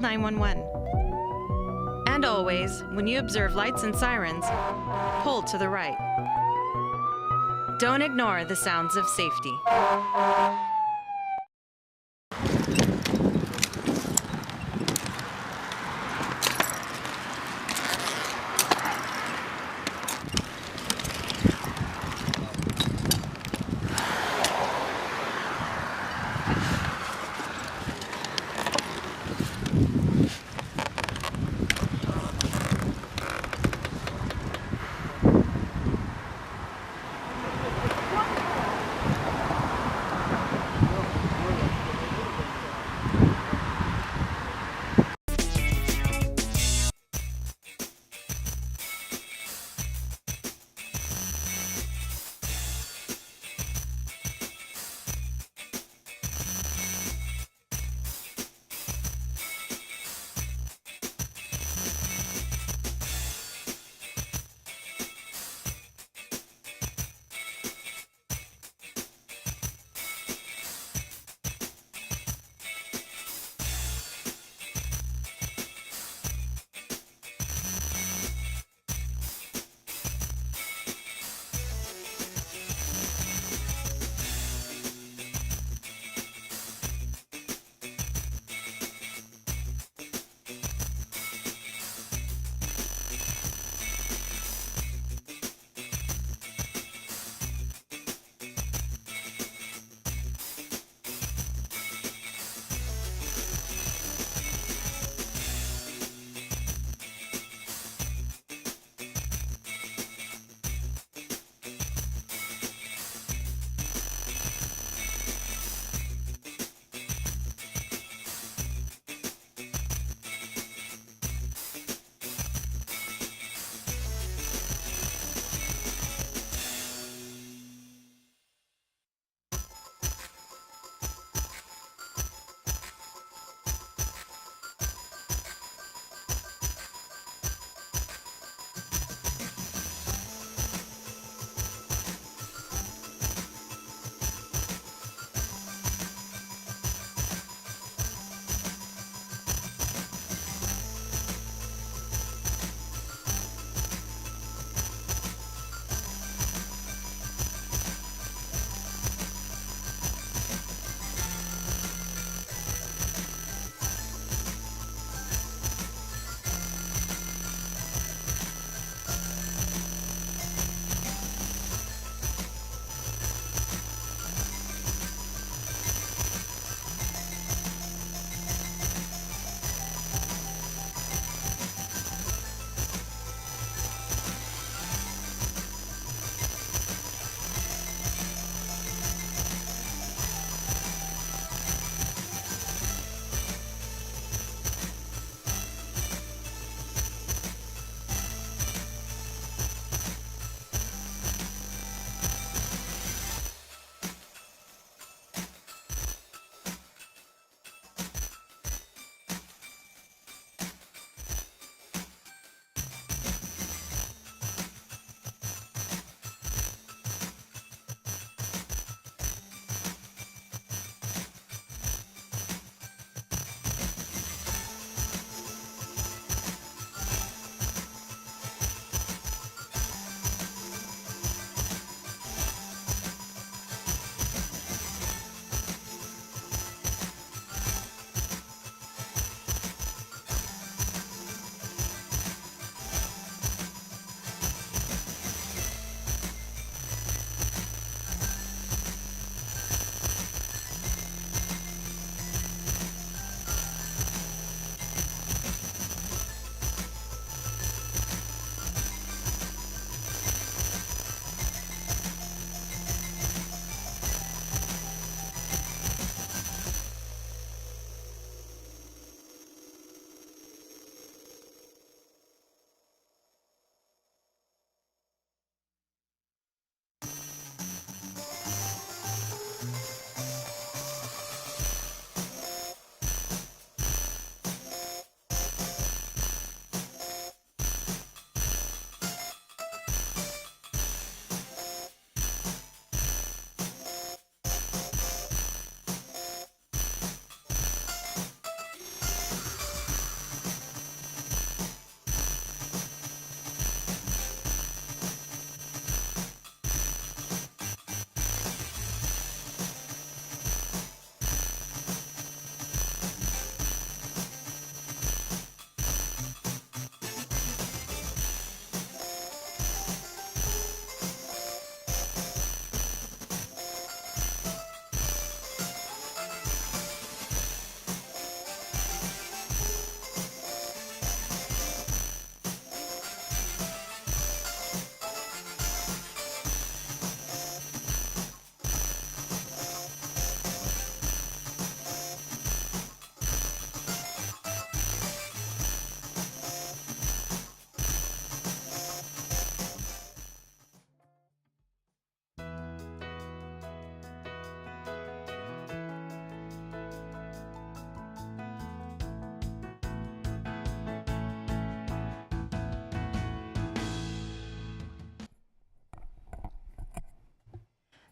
911. And always, when you observe lights and sirens, pull to the right. Don't ignore the sounds of safety.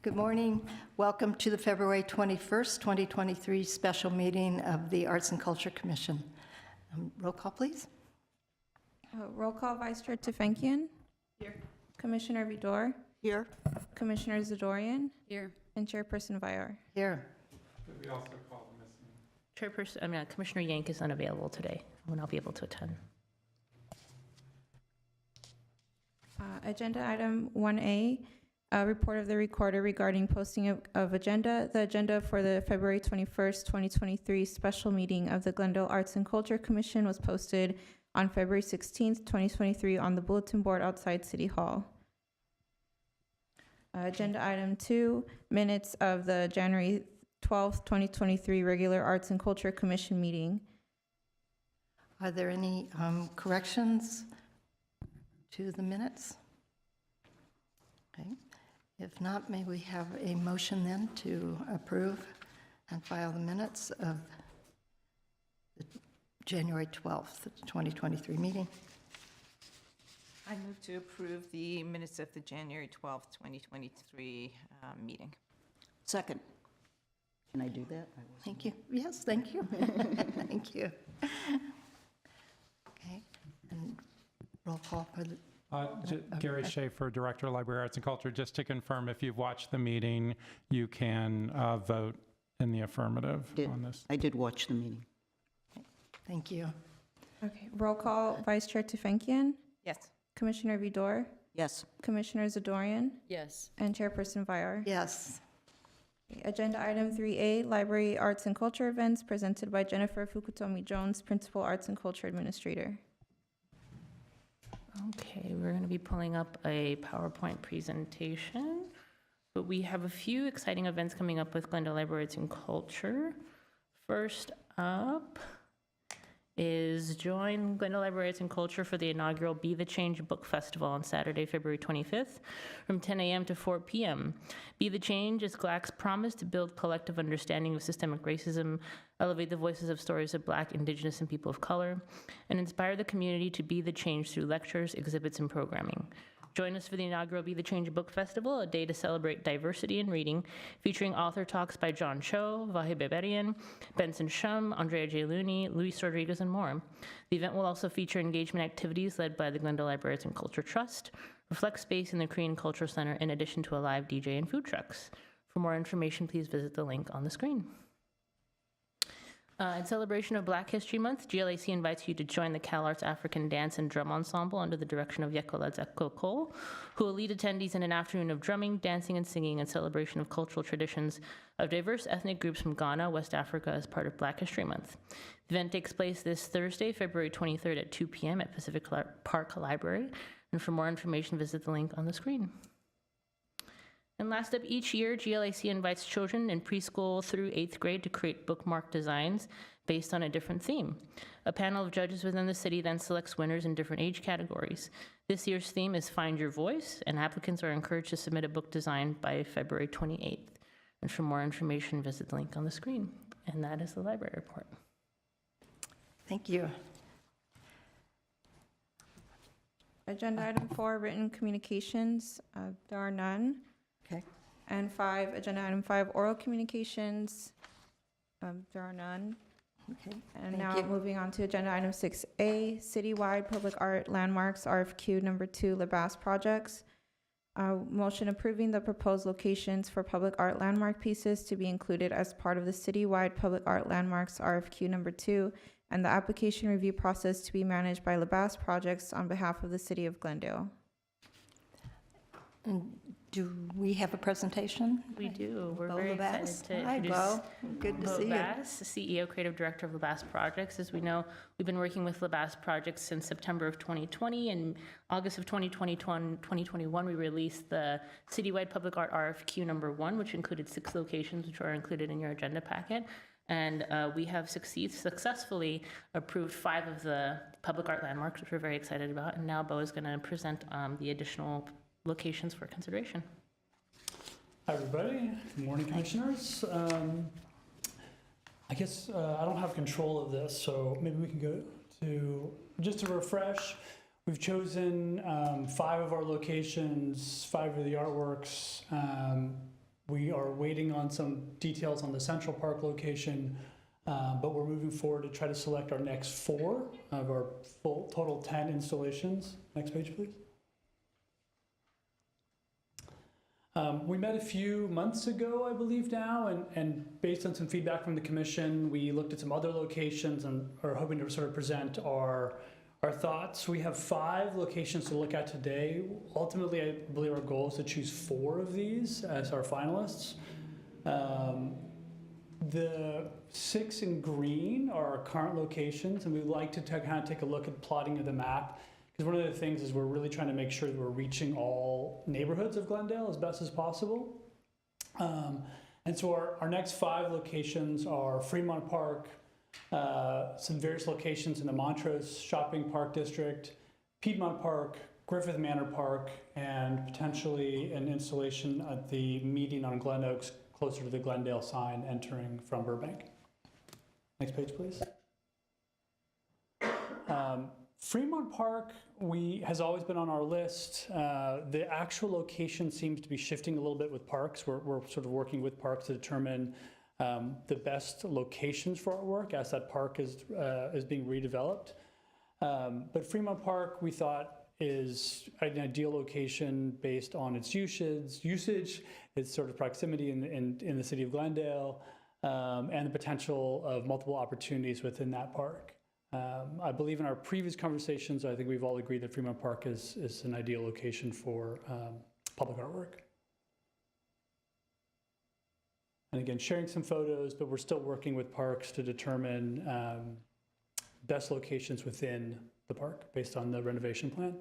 Good morning. Welcome to the February 21st, 2023 special meeting of the Arts and Culture Commission. Roll call, please. Roll call, Vice Chair Tefenkian. Here. Commissioner Vidor. Here. Commissioner Zadorian. Here. And Chairperson Vyar. Here. We also call the missing. Commissioner Yank is unavailable today. Will not be able to attend. Agenda item 1A, report of the recorder regarding posting of agenda. The agenda for the February 21st, 2023 special meeting of the Glendale Arts and Culture Commission was posted on February 16th, 2023 on the bulletin board outside City Hall. Agenda item 2, minutes of the January 12th, 2023 regular Arts and Culture Commission meeting. Are there any corrections to the minutes? Okay. If not, may we have a motion then to approve and file the minutes of the January 12th, 2023 meeting? I move to approve the minutes of the January 12th, 2023 meeting. Second. Can I do that? Thank you. Yes, thank you. Thank you. Okay. And roll call for the, Gary Schaefer, Director of Library Arts and Culture. Just to confirm, if you've watched the meeting, you can vote in the affirmative on this. I did watch the meeting. thank you. Okay, roll call, Vice Chair Tefenkian. Yes. Commissioner Vidor. Yes. Commissioner Zadorian. Yes. And Chairperson Vyar. Yes. Agenda item 3A, Library Arts and Culture Events, presented by Jennifer Fukutomi Jones, Principal Arts and Culture Administrator. Okay, we're going to be pulling up a PowerPoint presentation, but we have a few exciting events coming up with Glendale Library Arts and Culture. First up is join Glendale Library Arts and Culture for the inaugural Be the Change Book Festival on Saturday, February 25th from 10 a.m. to 4 p.m. Be the Change is GLAC's promise to build collective understanding of systemic racism, elevate the voices of stories of Black, Indigenous, and people of color, and inspire the community to be the change through lectures, exhibits, and programming. Join us for the inaugural Be the Change Book Festival, a day to celebrate diversity in reading, featuring author talks by John Cho, Vahe Beberian, Benson Shum, Andrea J. Looney, Luis Rodriguez, and more. The event will also feature engagement activities led by the Glendale Library Arts and Culture Trust, Reflect Space, and the Korean Cultural Center, in addition to a live DJ and food trucks. For more information, please visit the link on the screen. In celebration of Black History Month, GLAC invites you to join the CalArts African Dance and Drum Ensemble under the direction of Yekola Zeko Cole, who will lead attendees in an afternoon of drumming, dancing, and singing in celebration of cultural traditions of diverse ethnic groups from Ghana, West Africa, as part of Black History Month. The event takes place this Thursday, February 23rd at 2 p.m. at Pacific Park Library. And for more information, visit the link on the screen. And last up, each year, GLAC invites children in preschool through 8th grade to create bookmark designs based on a different theme. A panel of judges within the city then selects winners in different age categories. This year's theme is Find Your Voice, and applicants are encouraged to submit a book design by February 28th. And for more information, visit the link on the screen. And that is the library report. Thank you. Agenda item 4, written communications. There are none. Okay. And 5, agenda item 5, oral communications. There are none. Okay. And Thank now you. moving on to agenda item 6A, citywide public art landmarks, RFQ number 2, LeBass projects. Motion approving the proposed locations for public art landmark pieces to be included as part of the citywide public art landmarks, RFQ number 2, and the application review process to be managed by LeBass projects on behalf of the city of Glendale. And do we have a presentation? We do. We're Bo very LeBass. excited to Hi, introduce Bo. Good to Bo see you. Bass, the CEO, Creative Director of LeBass Projects. As we know, we've been working with LeBass Projects since September of 2020. In August of 2021, we released the Citywide Public Art RFQ number 1, which included 6 locations, which are included in your agenda packet. And we have successfully approved 5 of the public art landmarks, which we're very excited about. And now Bo is going to present the additional locations for consideration. Hi, everybody. Good morning, commissioners. I guess I don't have control of this, so maybe we can go to, just to refresh, we've chosen 5 of our locations, 5 of the artworks. We are waiting on some details on the Central Park location, but we're moving forward to try to select our next 4 of our full total 10 installations. Next page, please. We met a few months ago, I believe now, and based on some feedback from the commission, we looked at some other locations and are hoping to sort of present our thoughts. We have 5 locations to look at today. Ultimately, I believe our goal is to choose 4 of these as our finalists. The 6 in green are our current locations, and we'd like to kind of take a look at plotting of the map. Because one of the things is we're really trying to make sure that we're reaching all neighborhoods of Glendale as best as possible. And so our next 5 locations are Fremont Park, some various locations in the Montrose Shopping Park District, Piedmont Park, Griffith Manor Park, and potentially an installation at the meeting on Glen Oaks closer to the Glendale sign entering from Burbank. Next page, please. Fremont Park has always been on our list. The actual location seems to be shifting a little bit with parks. We're sort of working with parks to determine the best locations for our work as that park is being redeveloped. But Fremont Park, we thought, is an ideal location based on its usage, its sort of proximity in the city of Glendale, and the potential of multiple opportunities within that park. I believe in our previous conversations, I think we've all agreed that Fremont Park is an ideal location for public artwork. And again, sharing some photos, but we're still working with parks to determine best locations within the park based on the renovation plan.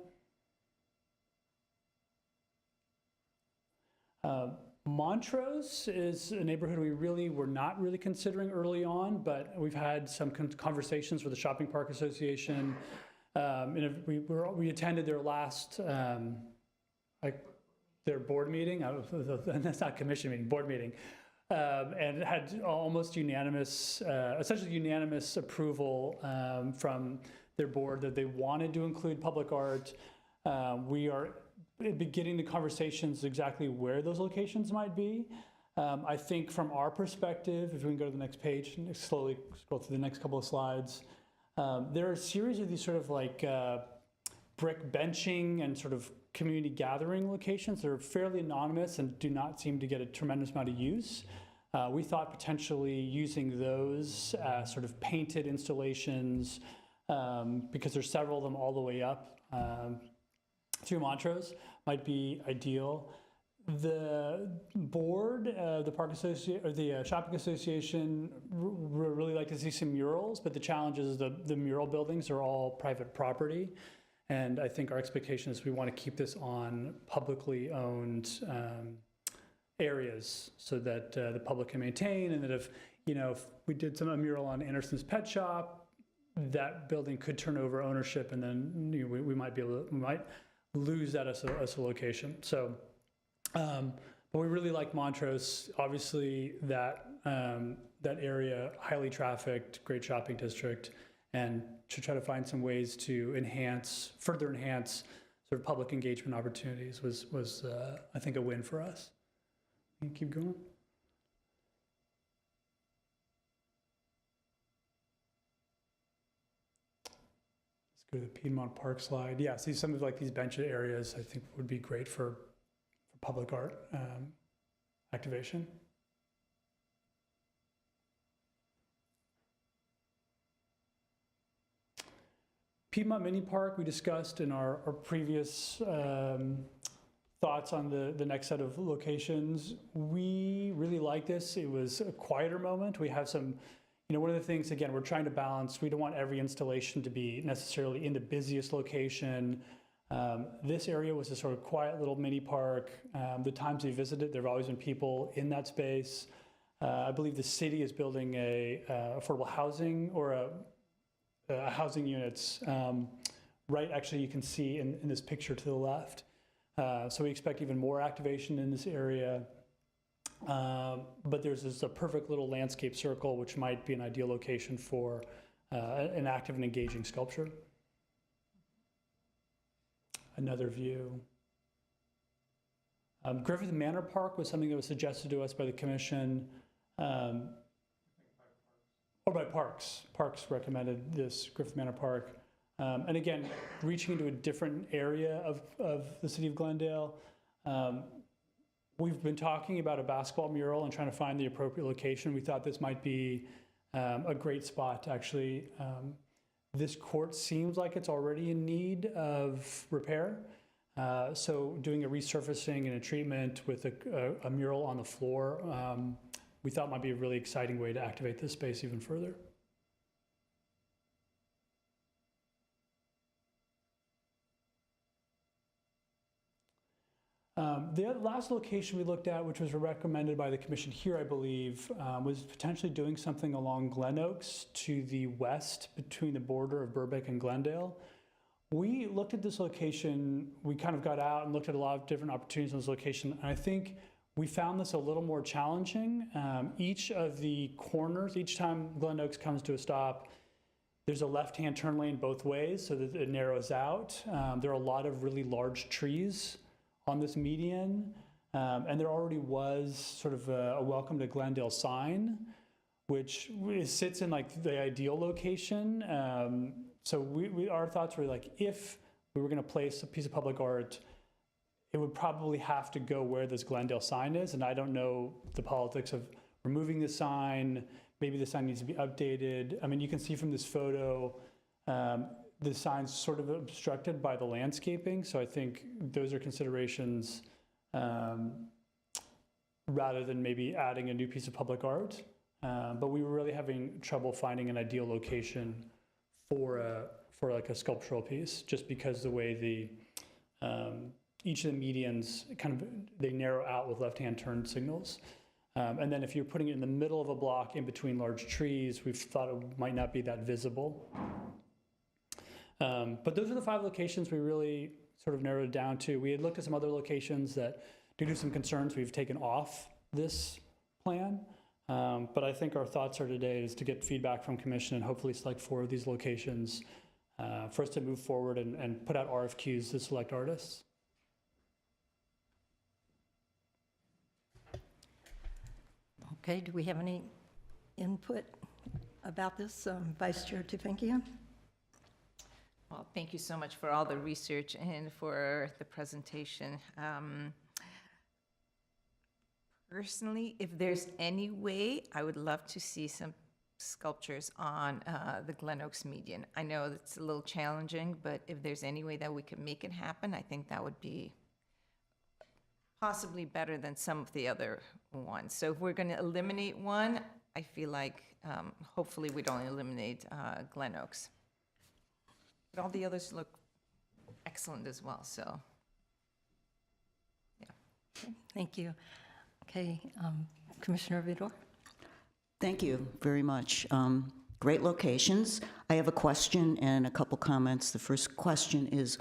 Montrose is a neighborhood we were not really considering early on, but we've had some conversations with the Shopping Park Association. We attended their last their board meeting. That's not commission meeting, board meeting, and had almost unanimous, essentially unanimous approval from their board that they wanted to include public art. We are beginning the conversations exactly where those locations might be. I think from our perspective, if we can go to the next page and slowly scroll through the next couple of slides, there are a series of these sort of like brick benching and sort of community gathering locations that are fairly anonymous and do not seem to get a tremendous amount of use. We thought potentially using those sort of painted installations, because there's several of them all the way up through Montrose, might be ideal. The board, the Park Association, or the Shopping Association, really like to see some murals, but the challenge is the mural buildings are all private property. And I think our expectation is we want to keep this on publicly owned areas so that the public can maintain, and that if we did a mural on Anderson's Pet Shop, that building could turn over ownership, and then we might lose that as a location. So, but we really like Montrose. Obviously, that area, highly trafficked, great shopping district, and to try to find some ways to further enhance sort of public engagement opportunities was I think a win for us. Can you keep going? Go to the Piedmont Park slide. Yeah, see some of like these bench areas I think would be great for public art activation. Piedmont Mini Park we discussed in our previous thoughts on the next set of locations. We really like this. It was a quieter moment. We have some one of the things, again, we're trying to balance, we don't want every installation to be necessarily in the busiest location. This area was a sort of quiet little mini park. The times we visited, there have always been people in that space. I believe the city is building a affordable housing or a housing units. Right, actually, you can see in this picture to the left. So we expect even more activation in this area. But there's a perfect little landscape circle, which might be an ideal location for an active and engaging sculpture. Another view. Griffith Manor Park was something that was suggested to us by the commission, or by Parks. Parks recommended this Griffith Manor Park. And again, reaching into a different area of the city of Glendale. We've been talking about a basketball mural and trying to find the appropriate location. We thought this might be a great spot to actually. This court seems like it's already in need of repair. So doing a resurfacing and a treatment with a mural on the floor, we thought might be a really exciting way to activate this space even further. The last location we looked at, which was recommended by the commission here, I believe, was potentially doing something along Glen Oaks to the west between the border of Burbank and Glendale. We looked at this location, we kind of got out and looked at a lot of different opportunities on this location, and I think we found this a little more challenging. Each of the corners, each time Glen Oaks comes to a stop, there's a left-hand turn lane both ways so that it narrows out. There are a lot of really large trees on this median, and there already was sort of a welcome to Glendale sign, which sits in like the ideal location. So our thoughts were like, if we were gonna place a piece of public art, it would probably have to go where this Glendale sign is, and I don't know the politics of removing the sign. Maybe the sign needs to be updated. I mean, you can see from this photo, the sign's sort of obstructed by the landscaping, so I think those are considerations rather than maybe adding a new piece of public art. But we were really having trouble finding an ideal location for like a sculptural piece, just because the way each of the medians they narrow out with left-hand turn signals. And then if you're putting it in the middle of a block in between large trees, we've thought it might not be that visible. But those are the 5 locations we really sort of narrowed it down to. We had looked at some other locations that, due to some concerns, we've taken off this plan. But I think our thoughts are today is to get feedback from commission and hopefully select 4 of these locations for us to move forward and put out RFQs to select artists. Okay, do we have any input about this, Vice Chair Tufinkian? Well, thank you so much for all the research and for the presentation. Personally, if there's any way, I would love to see some sculptures on the Glen Oaks median. I know it's a little challenging, but if there's any way that we could make it happen, I think that would be possibly better than some of the other ones. So if we're going to eliminate one, I feel like hopefully we'd only eliminate Glen Oaks. But all the others look excellent as well, so, yeah. Okay, thank you. Okay, Commissioner Vidor? Thank you very much. Great locations. I have a question and a couple comments. The first question is,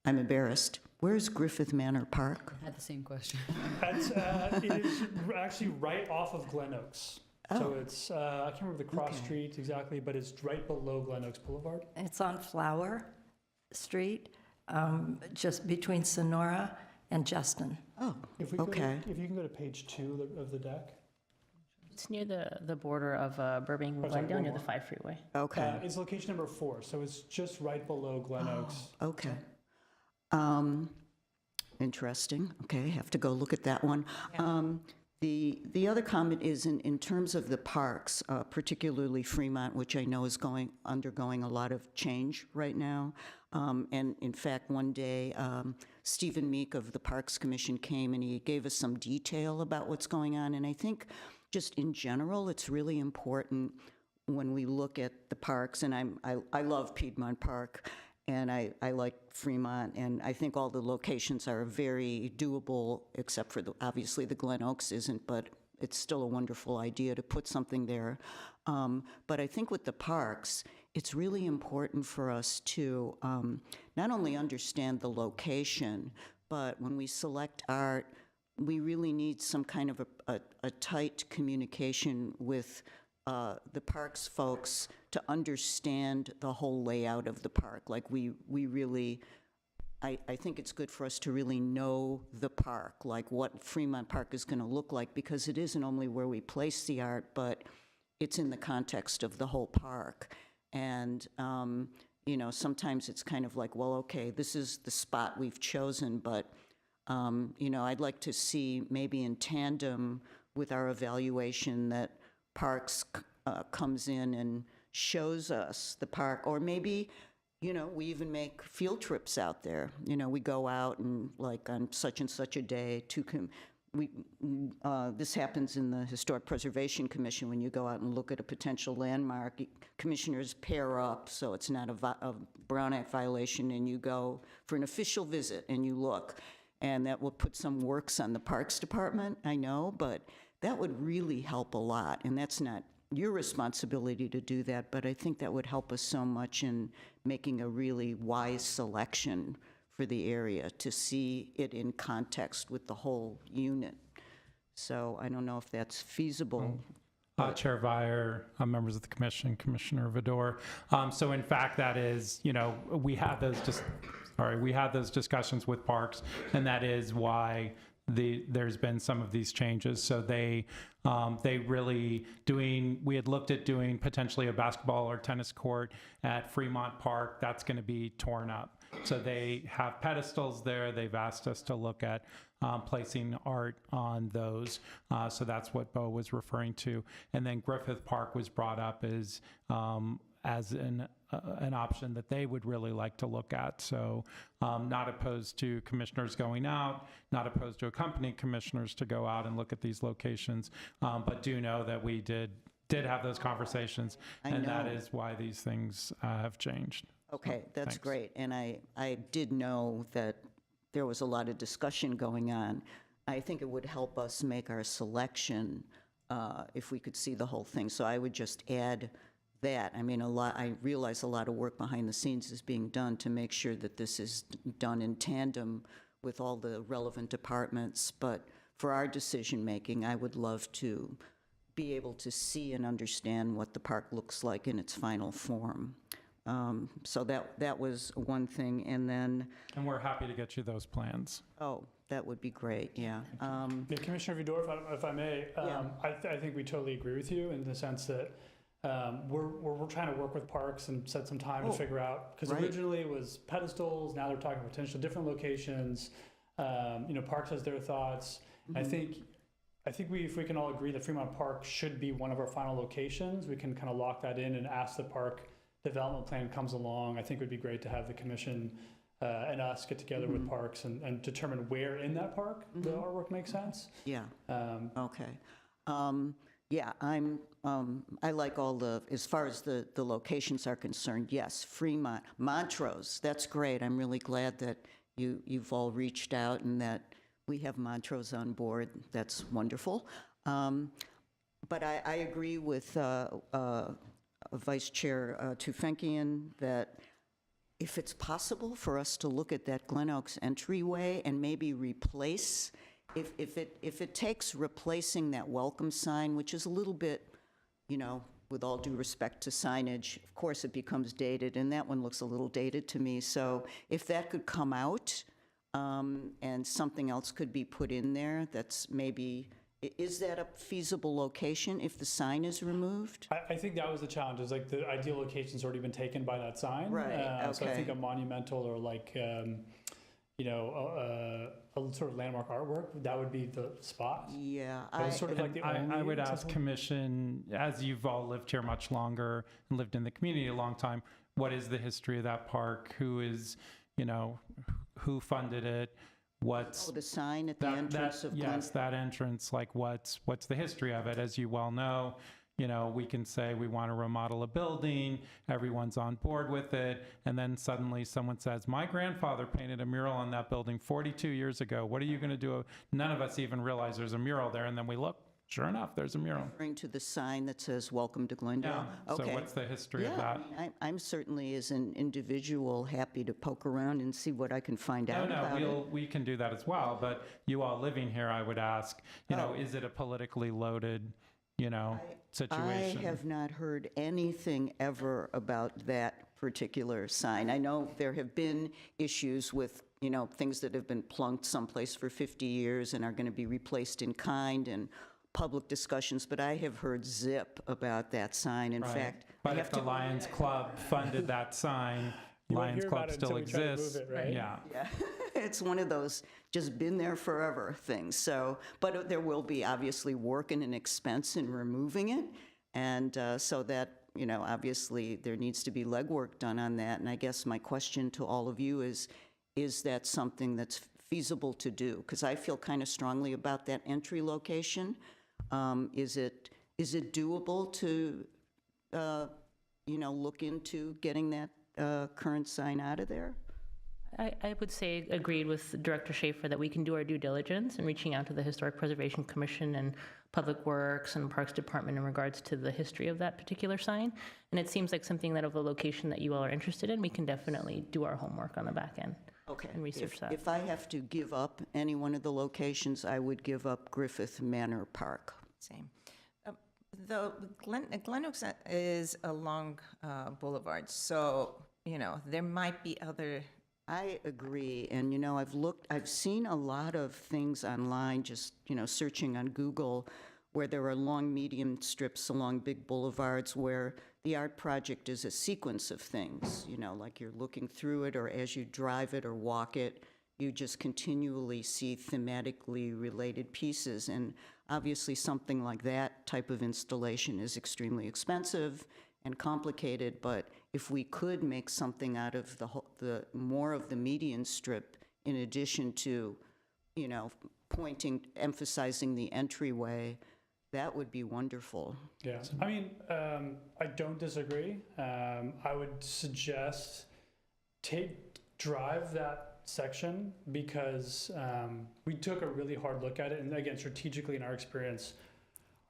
I'm embarrassed, where's Griffith Manor Park? I had the same question. It is actually right off of Glen Oaks. So it's, I can't remember the cross street exactly, but it's right below Glen Oaks Boulevard. It's on Flower Street, just between Sonora and Justin. Oh, If we go to- okay. If you can go to page 2 of the deck. It's near the border of Burbank and Oh, sorry, Glendale, one near the more. 5 freeway. Okay, It's location number 4, so it's just right below Glen Oaks. okay. Interesting. Okay, have to go look at that one. The other comment is in terms of the parks, particularly Fremont, which I know is undergoing a lot of change right now. And in fact, one day, Stephen Meek of the Parks Commission came and he gave us some detail about what's going on. And I think just in general, it's really important when we look at the parks, and I love Piedmont Park, and I like Fremont, and I think all the locations are very doable, except for obviously the Glen Oaks isn't, but it's still a wonderful idea to put something there. But I think with the parks, it's really important for us to not only understand the location, but when we select art, we really need some kind of a tight communication with the parks folks to understand the whole layout of the park. Like we really I think it's good for us to really know the park, like what Fremont Park is going to look like, because it isn't only where we place the art, but it's in the context of the whole park. And, you know, sometimes it's kind of like, well, okay, this is the spot we've chosen, but, you know, I'd like to see maybe in tandem with our evaluation that Parks comes in and shows us the park, or maybe, you know, we even make field trips out there. You know, we go out and like on such and such a day this happens in the Historic Preservation Commission. When you go out and look at a potential landmark, commissioners pair up so it's not a Brown Act violation, and you go for an official visit and you look. And that will put some works on the Parks Department, I know, but that would really help a lot. And that's not your responsibility to do that, but I think that would help us so much in making a really wise selection for the area, to see it in context with the whole unit. So I don't know if that's feasible. Chair Vier, members of the commission, Commissioner Vidor. So in fact, that is, you know, we had those discussions with Parks, and that is why there's been some of these changes. So they really we had looked at doing potentially a basketball or tennis court at Fremont Park. That's going to be torn up. So they have pedestals there. They've asked us to look at placing art on those. So that's what Bo was referring to. And then Griffith Park was brought up as an option that they would really like to look at. So not opposed to commissioners going out, not opposed to accompanying commissioners to go out and look at these locations, but do know that we did have those conversations, and that is why these things have changed. Okay, that's Thanks. great. And I did know that there was a lot of discussion going on. I think it would help us make our selection if we could see the whole thing. So I would just add that. I mean, I realize a lot of work behind the scenes is being done to make sure that this is done in tandem with all the relevant departments. But for our decision-making, I would love to be able to see and understand what the park looks like in its final form. So that was one thing. And then, And we're happy to get you those plans. oh, that would be great, yeah. Yeah, Commissioner Vidor, if I may, Yeah. I think we totally agree with you in the sense that we're trying to work with Parks and set some time to figure out, because right. originally it was pedestals, now they're talking potential different locations. You know, Parks has their thoughts. I think if we can all agree that Fremont Park should be one of our final locations, we can kind of lock that in and ask the park development plan comes along. I think it would be great to have the commission and us get together with Parks and determine where in that park the artwork makes sense. Yeah, okay. Yeah, I like all as far as the locations are concerned, yes, Fremont, Montrose, that's great. I'm really glad that you've all reached out and that we have Montrose on board. That's wonderful. But I agree with Vice Chair Tufenkian that if it's possible for us to look at that Glen Oaks entryway and maybe replace, if it takes replacing that welcome sign, which is a little bit, you know, with all due respect to signage, of course it becomes dated, and that one looks a little dated to me. So if that could come out and something else could be put in there, that's maybe, is that a feasible location if the sign is removed? I think that was the challenge, is like the ideal location's already been taken by that sign. Right, So I okay. think a monumental or like, you know, a sort of landmark artwork, that would be the spot. Yeah, But it's sort of like the only I would ask accessible- commission, as you've all lived here much longer and lived in the community a long time, what is the history of that park? Who is, you know, who funded it? What's oh, the sign at the entrance of Glen. yes, that entrance, like what's the history of it? As you well know, you know, we can say we want to remodel a building, everyone's on board with it, and then suddenly someone says, my grandfather painted a mural on that building 42 years ago. What are you going to do? None of us even realize there's a mural there, and then we look, sure enough, there's a mural. Referring to the sign that says, "Welcome to Glendale." Yeah, so Okay. what's the history of Yeah, that? I'm certainly, as an individual, happy to poke around and see what I can find out about it. We can do that as well, but you all living here, I would ask, you know, Oh. is it a politically loaded, you know, I situation? have not heard anything ever about that particular sign. I know there have been issues with, things that have been plunked someplace for 50 years and are going to be replaced in kind, and public discussions, but I have heard zip about that sign. In Right. fact, But if the Lions Club funded that sign, You won't Lions hear Club about it still until we try to move exists. it, right? Yeah. yeah, it's one of those just been there forever things. So, but there will be obviously work and an expense in removing it. And so that, obviously there needs to be legwork done on that. And I guess my question to all of you is that something that's feasible to do? Because I feel kind of strongly about that entry location. Is it doable to, look into getting that current sign out of there? I would say agreed with Director Schaefer that we can do our due diligence in reaching out to the Historic Preservation Commission and Public Works and Parks Department in regards to the history of that particular sign. And it seems like something that of a location that you all are interested in, we can definitely do our homework on the back end. Okay. And research that. If I have to give up any one of the locations, I would give up Griffith Manor Park. Same. The Glen Oaks is along Boulevard, so, there might be other. I agree, and I've seen a lot of things online, just, searching on Google, where there are long median strips along big boulevards where the art project is a sequence of things, like you're looking through it, or as you drive it or walk it, you just continually see thematically related pieces. And obviously something like that type of installation is extremely expensive and complicated, but if we could make something out of the more of the median strip, in addition to, emphasizing the entryway, that would be wonderful. Yeah, I mean, I don't disagree. I would suggest drive that section, because we took a really hard look at it. And again, strategically in our experience,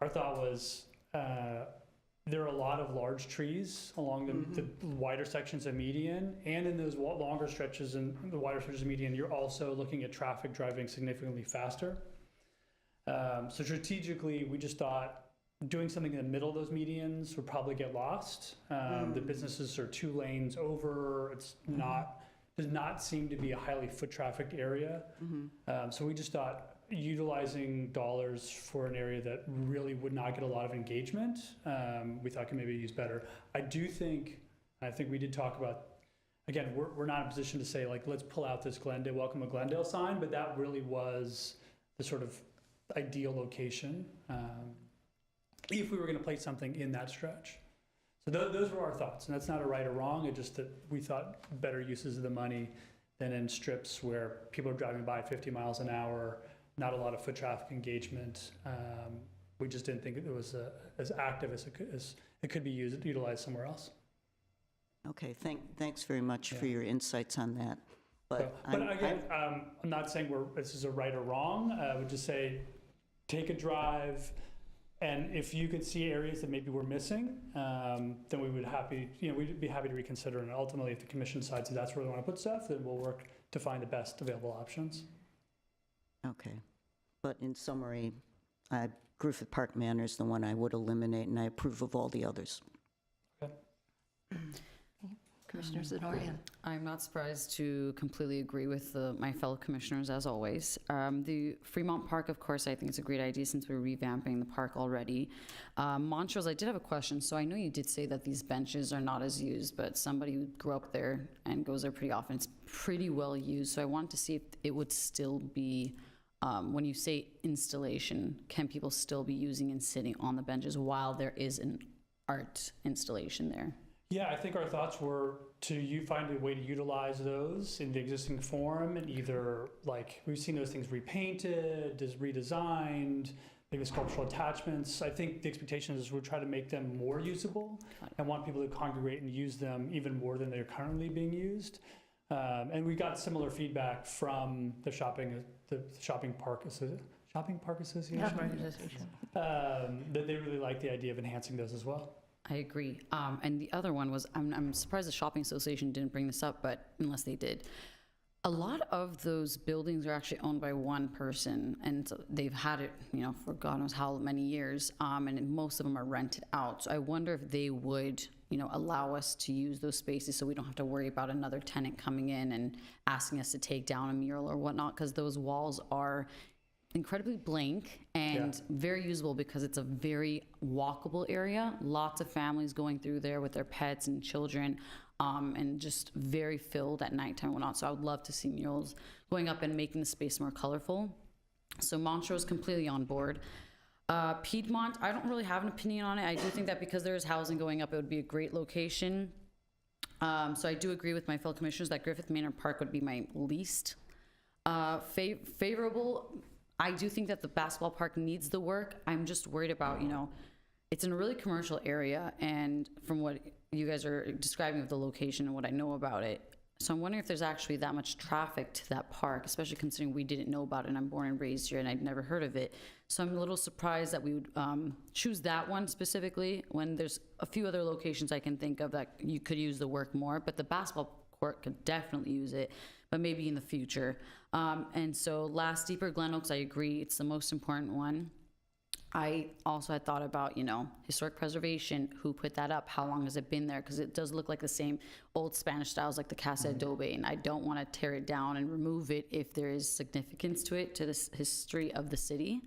our thought was there are a lot of large trees along the wider sections of median, and in those longer stretches and the wider stretches of median, you're also looking at traffic driving significantly faster. So strategically, we just thought doing something in the middle of those medians would probably get lost. The businesses are 2 lanes over. It's does not seem to be a highly foot trafficked area. So we just thought utilizing dollars for an area that really would not get a lot of engagement, we thought could maybe be used better. I think we did talk about, again, we're not in a position to say, like, let's pull out this Glendale, Welcome to Glendale sign, but that really was the sort of ideal location if we were going to place something in that stretch. So those were our thoughts, and that's not a right or wrong. It's just that we thought better uses of the money than in strips where people are driving by 50 miles an hour, not a lot of foot traffic engagement. We just didn't think it was as active as it could be utilized somewhere else. Okay, thanks very much for your insights on that. But Again, I'm not saying this is a right or wrong. I would just say take a drive, and if you could see areas that maybe we're missing, then we'd be happy to reconsider. And ultimately, if the commission decides that's where they want to put stuff, then we'll work to find the best available options. Okay, but in summary, Griffith Park Manor is the one I would eliminate, and I approve of all the others. Okay. Commissioner Zadorian. I'm not surprised to completely agree with my fellow commissioners, as always. The Fremont Park, of course, I think it's a great idea since we're revamping the park already. Montrose, I did have a question. So I know you did say that these benches are not as used, but somebody who grew up there and goes there pretty often, it's pretty well used. So I wanted to see if it would still be, when you say installation, can people still be using and sitting on the benches while there is an art installation there? Yeah, I think our thoughts were to find a way to utilize those in the existing form, and either, like, we've seen those things repainted, redesigned, maybe sculptural attachments. I think the expectation is we'll try to make them more usable and want people to congregate and use them even more than they're currently being used. And we got similar feedback from the Shopping Park Association, that they really like the idea of enhancing those as well. I agree. And the other one was, I'm surprised the Shopping Association didn't bring this up, but unless they did. A lot of those buildings are actually owned by one person, and so they've had it, for God knows how many years, and most of them are rented out. So I wonder if they would allow us to use those spaces so we don't have to worry about another tenant coming in and asking us to take down a mural or whatnot, because those walls are incredibly blank and very usable because it's a very walkable area. Lots of families going through there with their pets and children, and just very filled at nighttime and whatnot. So I would love to see murals going up and making the space more colorful. So Montrose completely on board. Piedmont, I don't really have an opinion on it. I do think that because there is housing going up, it would be a great location. So I do agree with my fellow commissioners that Griffith Manor Park would be my least favorable. I do think that the basketball park needs the work. I'm just worried about, it's in a really commercial area, and from what you guys are describing of the location and what I know about it, so I'm wondering if there's actually that much traffic to that park, especially considering we didn't know about it, and I'm born and raised here and I'd never heard of it. So I'm a little surprised that we would choose that one specifically when there's a few other locations I can think of that you could use the work more, but the basketball court could definitely use it, but maybe in the future. And so last, Deeper Glen Oaks, I agree, it's the most important one. I also had thought about, historic preservation, who put that up, how long has it been there? Because it does look like the same old Spanish styles like the Casa Adobe, and I don't want to tear it down and remove it if there is significance to it, to the history of the city.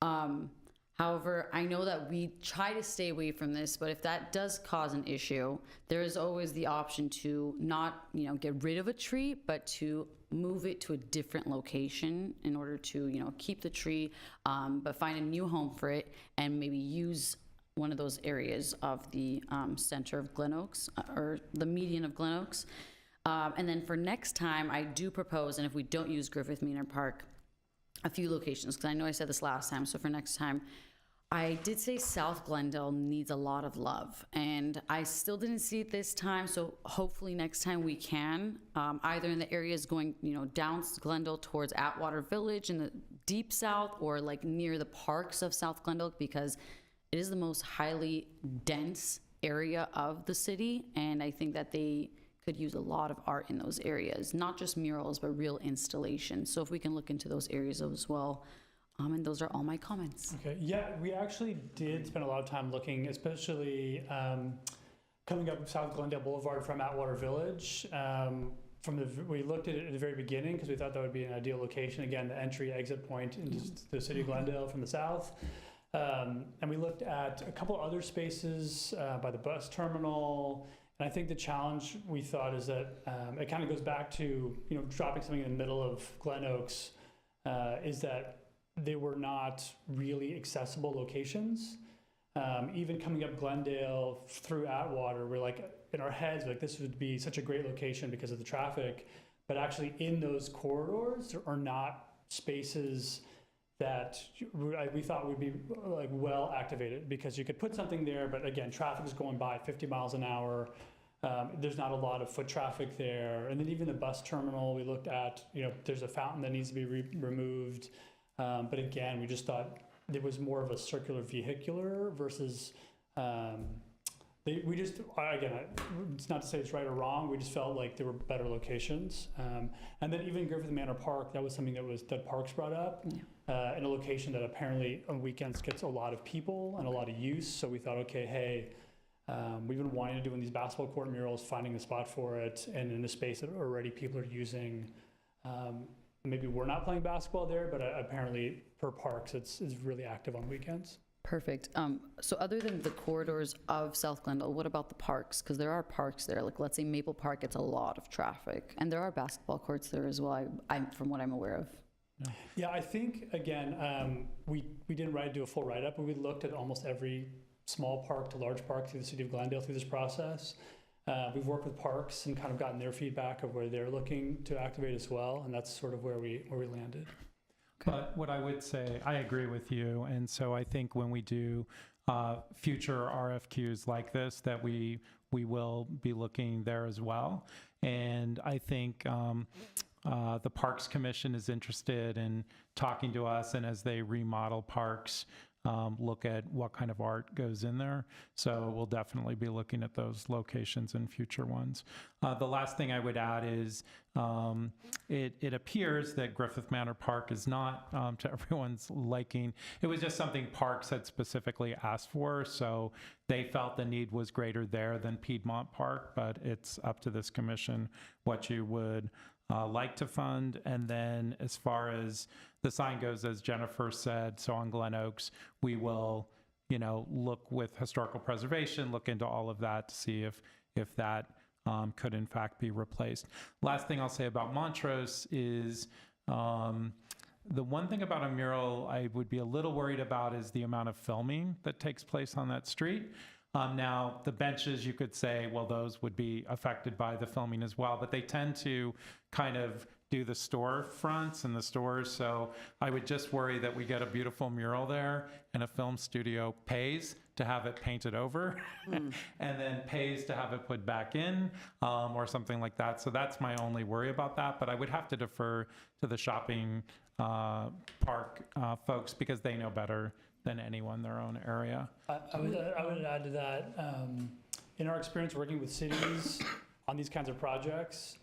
However, I know that we try to stay away from this, but if that does cause an issue, there is always the option to not, get rid of a tree, but to move it to a different location in order to, keep the tree, but find a new home for it and maybe use one of those areas of the center of Glen Oaks, or the median of Glen Oaks. And then for next time, I do propose, and if we don't use Griffith Manor Park, a few locations, because I know I said this last time, so for next time, I did say South Glendale needs a lot of love, and I still didn't see it this time, so hopefully next time we can, either in the areas going, down Glendale towards Atwater Village in the deep south, or like near the parks of South Glendale, because it is the most highly dense area of the city, and I think that they could use a lot of art in those areas, not just murals, but real installations. So if we can look into those areas as well. And those are all my comments. Okay, yeah, we actually did spend a lot of time looking, especially coming up South Glendale Boulevard from Atwater Village. We looked at it at the very beginning because we thought that would be an ideal location. Again, the entry-exit point into the city of Glendale from the south. And we looked at a couple other spaces by the bus terminal. And I think the challenge we thought is that it kind of goes back to, dropping something in the middle of Glen Oaks, is that they were not really accessible locations. Even coming up Glendale through Atwater, we're like, in our heads, like this would be such a great location because of the traffic, but actually in those corridors there are not spaces that we thought would be like well activated, because you could put something there, but again, traffic is going by at 50 miles an hour. There's not a lot of foot traffic there. And then even the bus terminal, we looked at, there's a fountain that needs to be removed. But again, we just thought it was more of a circular vehicular versus, it's not to say it's right or wrong, we just felt like there were better locations. And then even Griffith Manor Park, that was something that Parks brought up, in a location that apparently on weekends gets a lot of people and a lot of use. So we thought, okay, hey, we've been wanting to do these basketball court murals, finding a spot for it, and in a space that already people are using. Maybe we're not playing basketball there, but apparently for Parks, it's really active on weekends. Perfect. So other than the corridors of South Glendale, what about the parks? Because there are parks there. Like, let's say Maple Park gets a lot of traffic, and there are basketball courts there as well, from what I'm aware of. Yeah, I think, again, we didn't do a full write-up, but we looked at almost every small park to large park through the city of Glendale through this process. We've worked with Parks and kind of gotten their feedback of where they're looking to activate as well, and that's sort of where we landed. But what I would say, I agree with you, and so I think when we do future RFQs like this, that we will be looking there as well. And I think the Parks Commission is interested in talking to us, and as they remodel parks, look at what kind of art goes in there. So we'll definitely be looking at those locations in future ones. The last thing I would add is it appears that Griffith Manor Park is not to everyone's liking. It was just something Parks had specifically asked for, so they felt the need was greater there than Piedmont Park, but it's up to this commission what you would like to fund. And then as far as the sign goes, as Jennifer said, so on Glen Oaks, we will, look with historical preservation, look into all of that to see if that could in fact be replaced. Last thing I'll say about Montrose is the one thing about a mural I would be a little worried about is the amount of filming that takes place on that street. Now, the benches, you could say, well, those would be affected by the filming as well, but they tend to kind of do the store fronts and the stores. So I would just worry that we get a beautiful mural there and a film studio pays to have it painted over and then pays to have it put back in or something like that. So that's my only worry about that. But I would have to defer to the shopping park folks because they know better than anyone their own area. I would add to that, in our experience working with cities on these kinds of projects,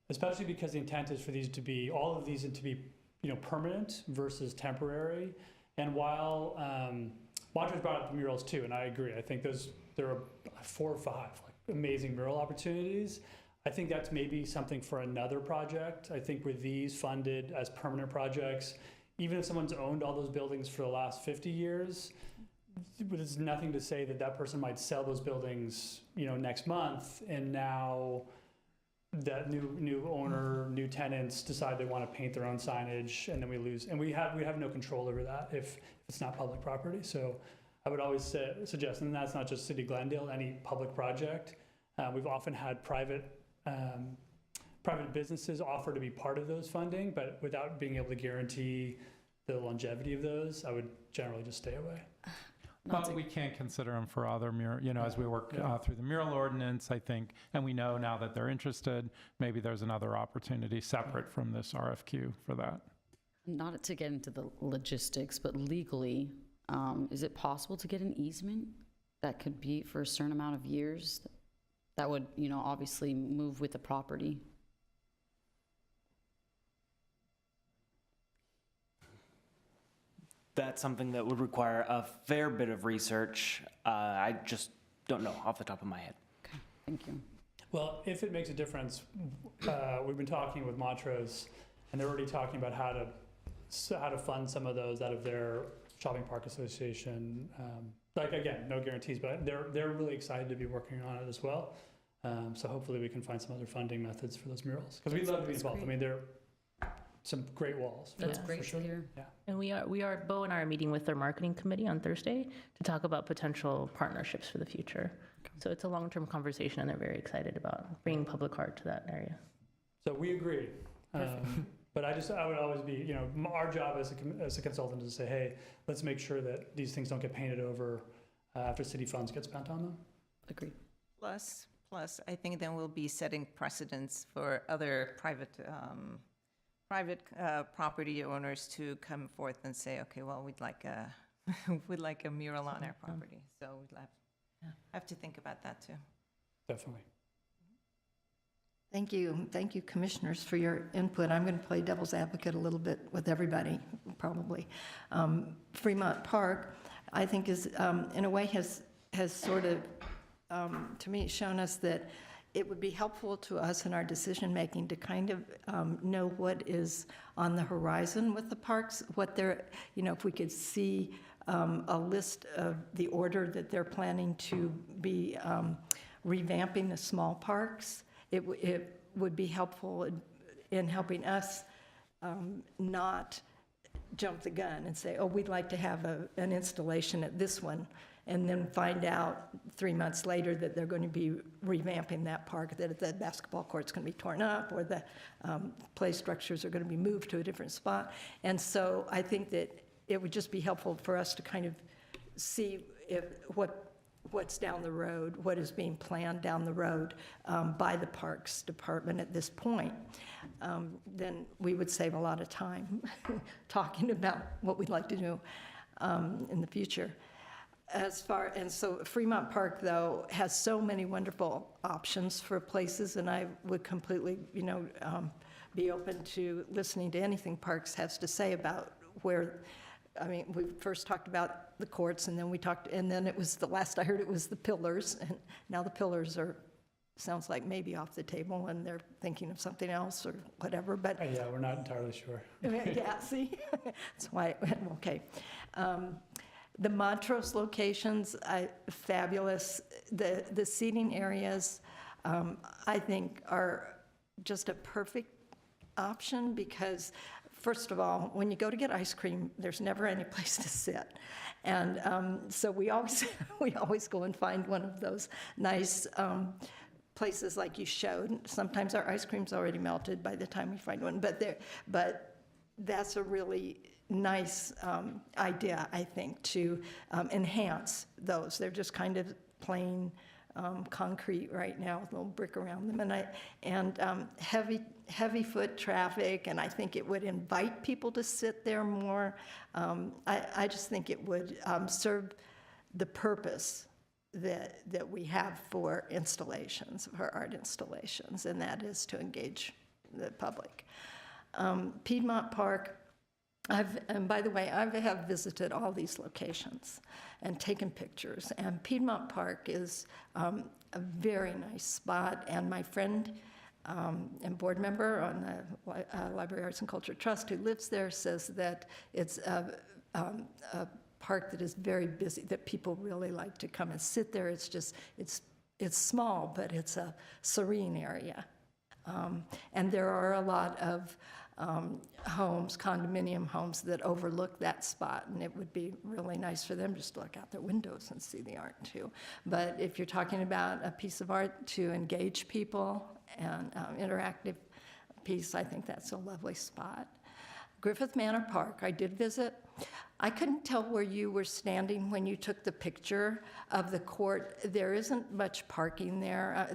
especially because the intent is for these to be, all of these to be, permanent versus temporary. And while Montrose brought up the murals too, and I agree, I think there are 4 or 5 amazing mural opportunities. I think that's maybe something for another project. I think with these funded as permanent projects, even if someone's owned all those buildings for the last 50 years, there's nothing to say that person might sell those buildings, next month, and now that new owner, new tenants decide they want to paint their own signage, and then we lose, and we have no control over that if it's not public property. So I would always suggest, and that's not just City Glendale, any public project. We've often had private businesses offer to be part of those funding, but without being able to guarantee the longevity of those, I would generally just stay away. But we can consider them for other mural, as we work through the mural ordinance, I think, and we know now that they're interested, maybe there's another opportunity separate from this RFQ for that. Not to get into the logistics, but legally, is it possible to get an easement that could be for a certain amount of years that would, obviously move with the property? That's something that would require a fair bit of research. I just don't know off the top of my head. Okay, thank you. Well, if it makes a difference, we've been talking with Montrose, and they're already talking about how to fund some of those out of their shopping park association. Again, no guarantees, but they're really excited to be working on it as well. So hopefully we can find some other funding methods for those murals, because we'd love to be involved. I mean, they're some great walls. That's for great sure. to hear. Yeah. And Bo and I are meeting with their marketing committee on Thursday to talk about potential partnerships for the future. So it's a long-term conversation, and they're very excited about bringing public art to that area. So we agree. But I would always be, our job as a consultant is to say, hey, let's make sure that these things don't get painted over after city funds get spent on them. Agree. Plus, I think then we'll be setting precedents for other private property owners to come forth and say, okay, well, we'd like a mural on our property. So we'd have to think about that too. Definitely. Thank you, commissioners, for your input. I'm going to play devil's advocate a little bit with everybody, probably. Fremont Park, I think, is in a way has sort of, to me, shown us that it would be helpful to us in our decision-making to kind of know what is on the horizon with the parks, what they're, if we could see a list of the order that they're planning to be revamping the small parks. It would be helpful in helping us not jump the gun and say, oh, we'd like to have an installation at this one, and then find out 3 months later that they're going to be revamping that park, that the basketball court's going to be torn up, or the play structures are going to be moved to a different spot. And so I think that it would just be helpful for us to kind of see what's down the road, what is being planned down the road by the Parks Department at this point. Then we would save a lot of time talking about what we'd like to do. in the future. And so Fremont Park, though, has so many wonderful options for places, and I would completely, be open to listening to anything Parks has to say about where, I mean, we first talked about the courts, and then it was, the last I heard, it was the pillars, and now the pillars sounds like maybe off the table, and they're thinking of something else or whatever, but. Yeah, we're not entirely sure. Yeah, see? That's why, okay. The Montrose locations, fabulous. The seating areas, I think, are just a perfect option because, first of all, when you go to get ice cream, there's never any place to sit. And so we always go and find one of those nice places like you showed. Sometimes our ice cream's already melted by the time we find one, but that's a really nice idea, I think, to enhance those. They're just kind of plain concrete right now with a little brick around them, and heavy foot traffic, and I think it would invite people to sit there more. I just think it would serve the purpose that we have for installations, for art installations, and that is to engage the public. Piedmont Park, and by the way, I have visited all these locations and taken pictures, and Piedmont Park is a very nice spot, and my friend and board member on the Library Arts and Culture Trust who lives there says that it's a park that is very busy, that people really like to come and sit there. It's just, it's small, but it's a serene area. And there are a lot of homes, condominium homes that overlook that spot, and it would be really nice for them just to look out their windows and see the art too. But if you're talking about a piece of art to engage people and interactive piece, I think that's a lovely spot. Griffith Manor Park, I did visit. I couldn't tell where you were standing when you took the picture of the court. There isn't much parking there.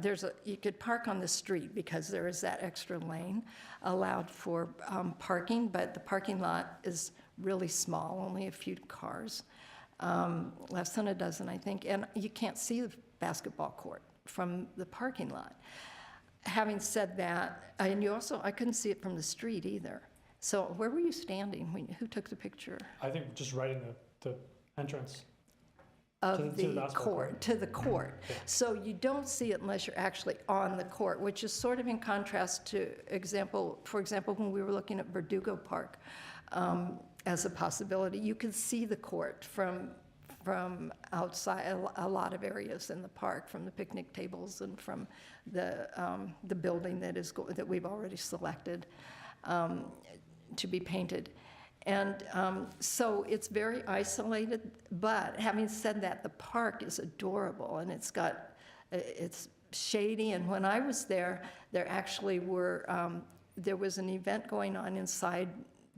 You could park on the street because there is that extra lane allowed for parking, but the parking lot is really small, only a few cars, less than a dozen, I think, and you can't see the basketball court from the parking lot. Having said that, and I couldn't see it from the street either. So where were you standing? Who took the picture? I think just right in the entrance. Of To the the basketball court, to the court. Yeah. So you don't see it unless you're actually on the court, which is sort of in contrast to, for example, when we were looking at Verdugo Park as a possibility, you could see the court from outside a lot of areas in the park, from the picnic tables and from the building that we've already selected to be painted. And so it's very isolated, but having said that, the park is adorable, and it's shady, and when I was there, there actually there was an event going on inside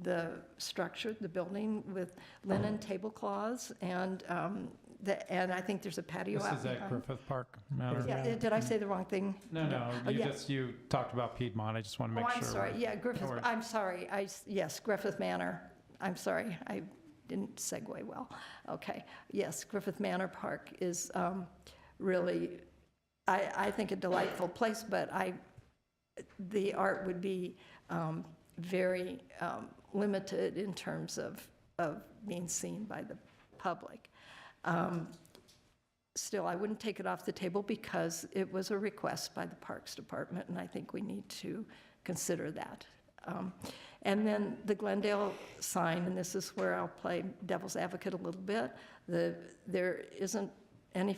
the structure, the building, with linen tablecloths, and I think there's a patio This out is at behind. Griffith Park Manor. Yeah, did I say the wrong thing? No, yeah. you talked about Piedmont. I just want to make Oh, sure. I'm sorry, yeah, Griffith, worries. I'm sorry, yes, Griffith Manor. I'm sorry, I didn't segue well. Okay, yes, Griffith Manor Park is really, I think, a delightful place, but the art would be very limited in terms of being seen by the public. Still, I wouldn't take it off the table because it was a request by the Parks Department, and I think we need to consider that. And then the Glendale sign, and this is where I'll play devil's advocate a little bit. There isn't any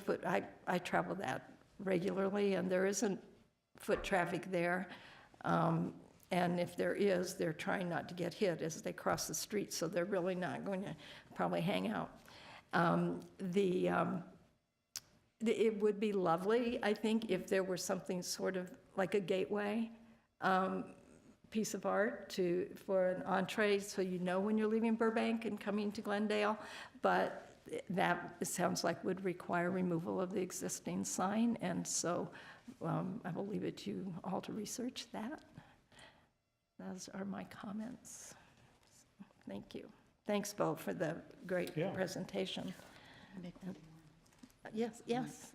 I travel that regularly, and there isn't foot traffic there. And if there is, they're trying not to get hit as they cross the street, so they're really not going to probably hang out. It would be lovely, I think, if there were something sort of like a gateway piece of art for an entree, so you know when you're leaving Burbank and coming to Glendale, but that, it sounds like, would require removal of the existing sign, and so I will leave it to you all to research that. Those are my comments. Thank you. Thanks, Bo, for the great Yeah. presentation. Yes, yes.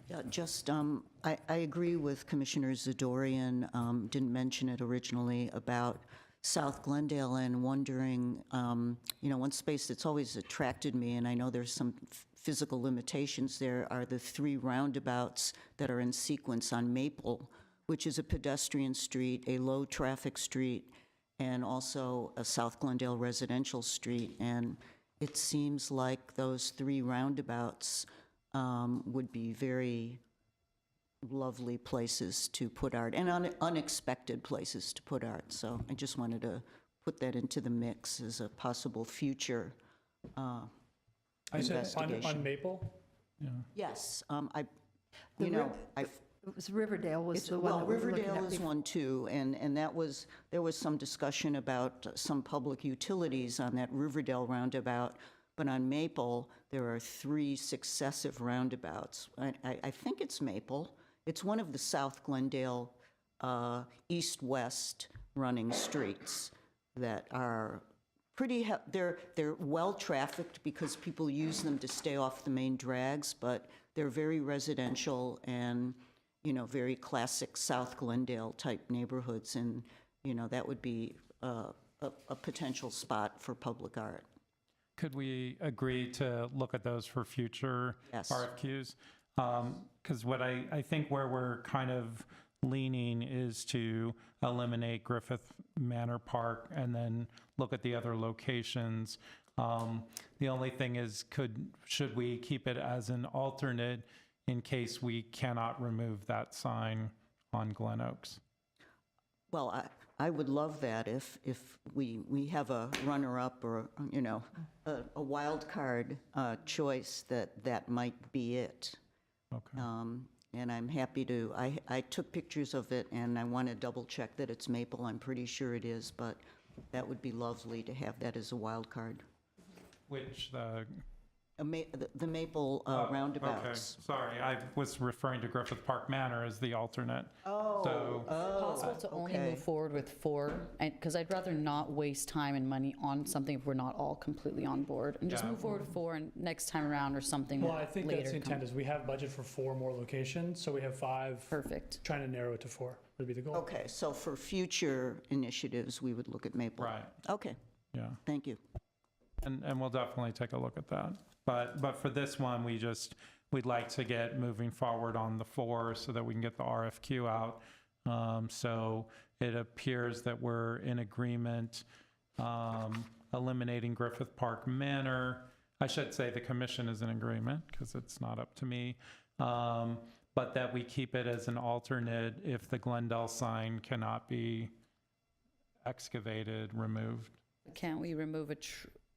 Yeah, just, I agree with Commissioner Zadorian, didn't mention it originally, about South Glendale and wondering, one space that's always attracted me, and I know there's some physical limitations there, are the 3 roundabouts that are in sequence on Maple, which is a pedestrian street, a low-traffic street, and also a South Glendale residential street. And it seems like those 3 roundabouts would be very lovely places to put art, and unexpected places to put art. So I just wanted to put that into the mix as a possible future You said investigation. on Maple? Yes, The you know, It was Riverdale was it's, the one well, that we were looking Riverdale at is before. one too, and there was some discussion about some public utilities on that Riverdale roundabout, but on Maple, there are 3 successive roundabouts. I think it's Maple. It's one of the South Glendale east-west running streets that are pretty, they're well-trafficked because people use them to stay off the main drags, but they're very residential and, very classic South Glendale type neighborhoods, and, that would be a potential spot for public art. Could we agree to look at those for future Yes. RFQs? Because what I think where we're kind of leaning is to eliminate Griffith Manor Park and then look at the other locations. The only thing is, should we keep it as an alternate in case we cannot remove that sign on Glen Oaks? Well, I would love that if we have a runner-up or, a wild card choice that might be it. Okay. And I'm happy to, I took pictures of it, and I want to double-check that it's Maple. I'm pretty sure it is, but that would be lovely to have that as a wild card. Which, The Maple roundabouts. Okay, sorry, I was referring to Griffith Park Manor as the alternate. Oh, So- Possible to only okay. move forward with 4, because I'd rather not waste time and money on something if we're not all completely on board, and just Yeah. move forward with 4 and next time around or something Well, I think later. that's the intent, is we have budget for 4 more locations, so we have 5, Perfect. trying to narrow it to 4 would be the goal. Okay, so for future initiatives, we would look at Maple. Right, Okay, yeah. thank you. And we'll definitely take a look at that. But for this one, we'd like to get moving forward on the 4 so that we can get the RFQ out. So it appears that we're in agreement, eliminating Griffith Park Manor. I should say the commission is in agreement because it's not up to me. But that we keep it as an alternate if the Glendale sign cannot be excavated, removed. Can't we remove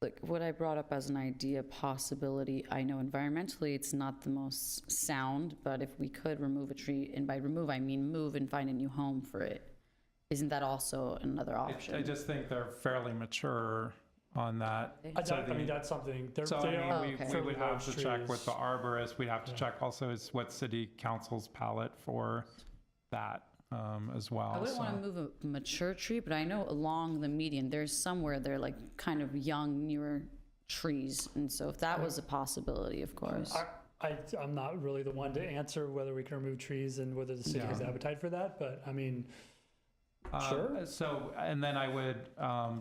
like what I brought up as an idea possibility? I know environmentally it's not the most sound, but if we could remove a tree, and by remove I mean move and find a new home for it, isn't that also another option? I just think they're fairly mature on that. I mean, that's something, So they I are mean, Okay. we fairly would have large to check with trees. the arborist. We'd have to check also is what city council's palette for that as well. I wouldn't want so. to move a mature tree, but I know along the median, there's somewhere they're like kind of young, newer trees. And so if that was a possibility, of course. I'm not really the one to answer whether we can remove trees and whether the city has Yeah. appetite for that, but I mean, sure. So, and then I would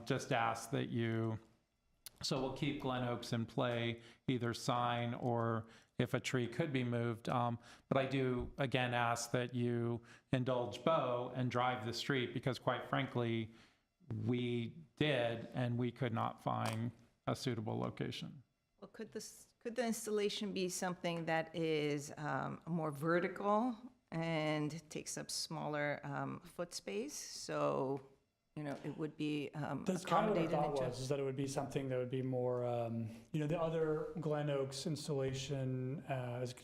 just ask that so we'll keep Glen Oaks in play, either sign or if a tree could be moved. But I do, again, ask that you indulge Bo and drive the street because quite frankly, we did and we could not find a suitable location. Well, could the installation be something that is more vertical and takes up smaller foot space? So, it would be That's kind of what I accommodated thought into. was, is that it would be something that would be more, the other Glen Oaks installation,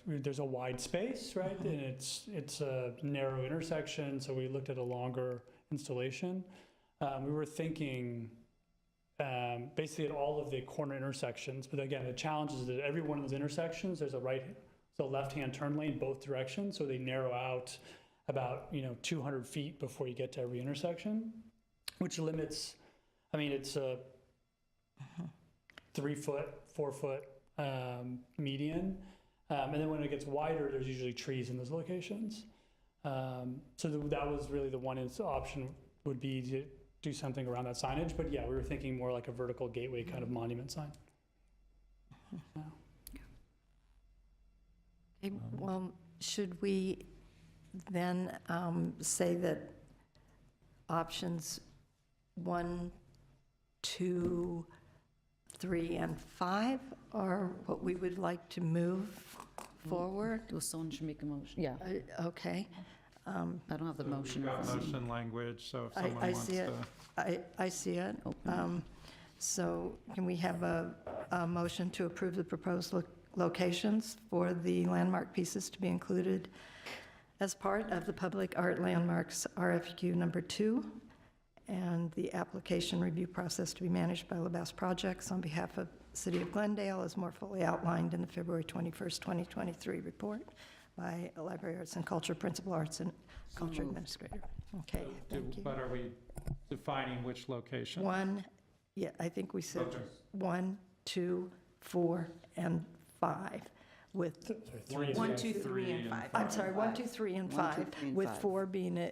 there's a wide space, right? And it's a narrow intersection, so we looked at a longer installation. We were thinking basically at all of the corner intersections, but again, the challenge is that every one of those intersections, there's a left-hand turn lane both directions, so they narrow out about 200 feet before you get to every intersection, which limits. I mean, it's 3-foot, 4-foot median. And then when it gets wider, there's usually trees in those locations. That was really the one option, would be to do something around that signage. But yeah, we were thinking more like a vertical gateway kind of monument sign. Yeah. Okay, well, should we then say that options 1, 2, 3, and 5 are what we would like to move forward? Well, someone should make a motion. Yeah, Okay. I don't have the motion. We've got in front of me. motion language, so if I someone wants see it. to. I see it. Open. So can we have a motion to approve the proposed locations for the landmark pieces to be included as part of the Public Art Landmarks RFQ number 2, and the application review process to be managed by LaBasse Projects on behalf of City of Glendale, as more fully outlined in the February 21st, 2023 report by a Library Arts and Culture Principal Arts and Culture Administrator. Okay, thank you. But are we defining which location? 1, yeah, I think we said Okay. 1, 2, 4, and 5, with, Sorry, 3 1, and 2, 5. 3, and 5. I'm sorry, 1, 2, 3, and 1, 2, 5, 3, and with 5. 4 being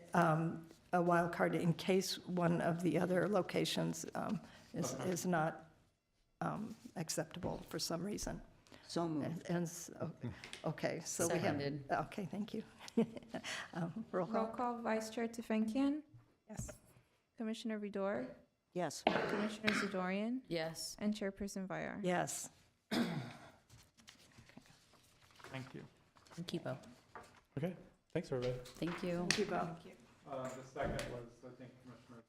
a wild card in case one of the other locations is not acceptable for some reason. So moved. Okay, so we have, Seconded. okay, thank you. Roll Roll call? call, Vice Chair Tefenkian, Yes. Commissioner Vidor, Yes. Commissioner Zadorian, Yes. and Chairperson Vyar. Yes. Thank you. And Kipo. Okay, thanks, everybody. Thank you. Thank you, Bob. The second was, I think, Commissioner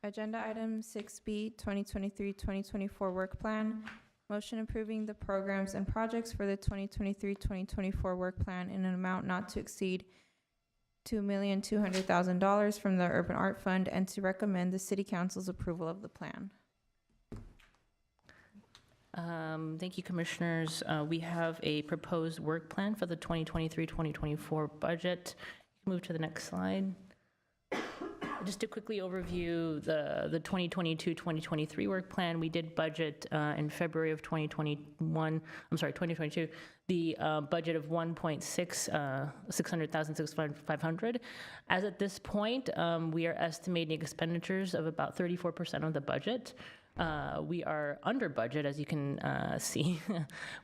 Zadorian. Agenda item 6B, 2023-2024 work plan. Motion approving the programs and projects for the 2023-2024 work plan in an amount not to exceed $2,200,000 from the Urban Art Fund, and to recommend the City Council's approval of the plan. Thank you, Commissioners. We have a proposed work plan for the 2023-2024 budget. You can move to the next slide. Just to quickly overview the 2022-2023 work plan, we did budget in February of 2022, the budget of 600,500. As at this point, we are estimating expenditures of about 34% of the budget. We are under budget, as you can see.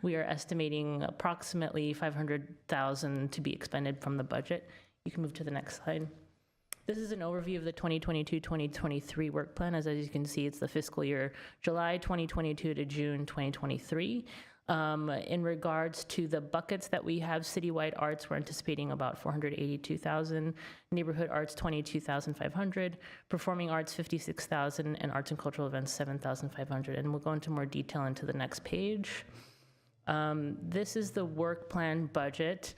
We are estimating approximately 500,000 to be expended from the budget. You can move to the next slide. This is an overview of the 2022-2023 work plan. As you can see, it's the fiscal year July 2022 to June 2023. In regards to the buckets that we have, citywide arts, we're anticipating about 482,000, neighborhood arts 22,500, performing arts 56,000, and arts and cultural events 7,500. And we'll go into more detail into the next page. This is the work plan budget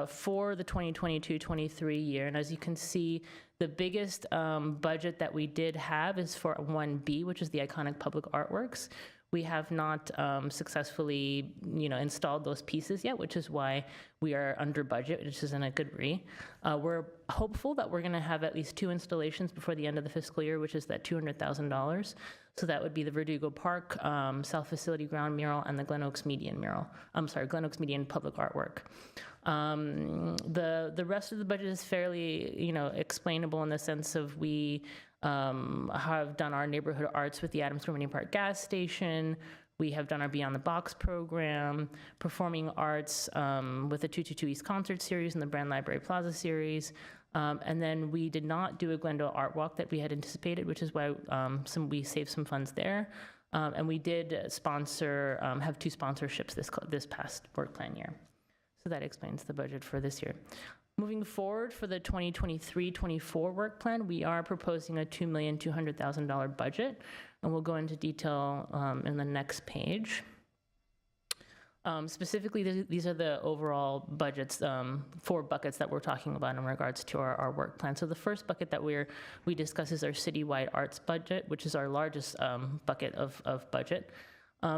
for the 2022-23 year. And as you can see, the biggest budget that we did have is for 1B, which is the iconic public artworks. We have not successfully, installed those pieces yet, which is why we are under budget, which isn't a good re. We're hopeful that we're going to have at least 2 installations before the end of the fiscal year, which is that $200,000. So that would be the Verdugo Park South Facility Ground mural and the Glen Oaks Median mural. Glen Oaks Median public artwork. The rest of the budget is fairly, explainable in the sense of we have done our neighborhood arts with the Adams Community Park gas station. We have done our Beyond the Box program, performing arts with the 222 East concert series and the Brand Library Plaza series. And then we did not do a Glendale Art Walk that we had anticipated, which is why we saved some funds there. And we did sponsor, have 2 sponsorships this past work plan year. So that explains the budget for this year. Moving forward for the 2023-24 work plan, we are proposing a $2,200,000 budget, and we'll go into detail in the next page. Specifically, these are the overall budgets, 4 buckets that we're talking about in regards to our work plan. So the first bucket that we discuss is our citywide arts budget, which is our largest bucket of budget.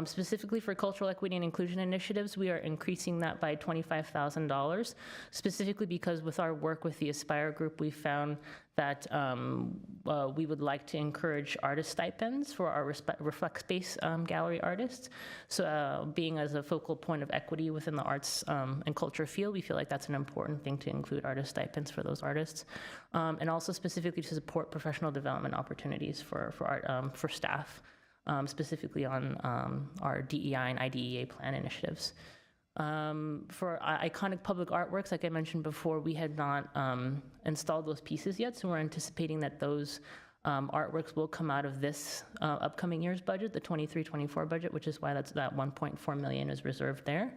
Specifically for cultural equity and inclusion initiatives, we are increasing that by $25,000, specifically because with our work with the Aspire group, we found that we would like to encourage artist stipends for our Reflect Space gallery artists. So being as a focal point of equity within the arts and culture field, we feel like that's an important thing to include artist stipends for those artists. And also specifically to support professional development opportunities for staff. Specifically on our DEI and IDEA plan initiatives. For iconic public artworks, like I mentioned before, we had not installed those pieces yet, so we're anticipating that those artworks will come out of this upcoming year's budget, the 23-24 budget, which is why that 1.4 million is reserved there.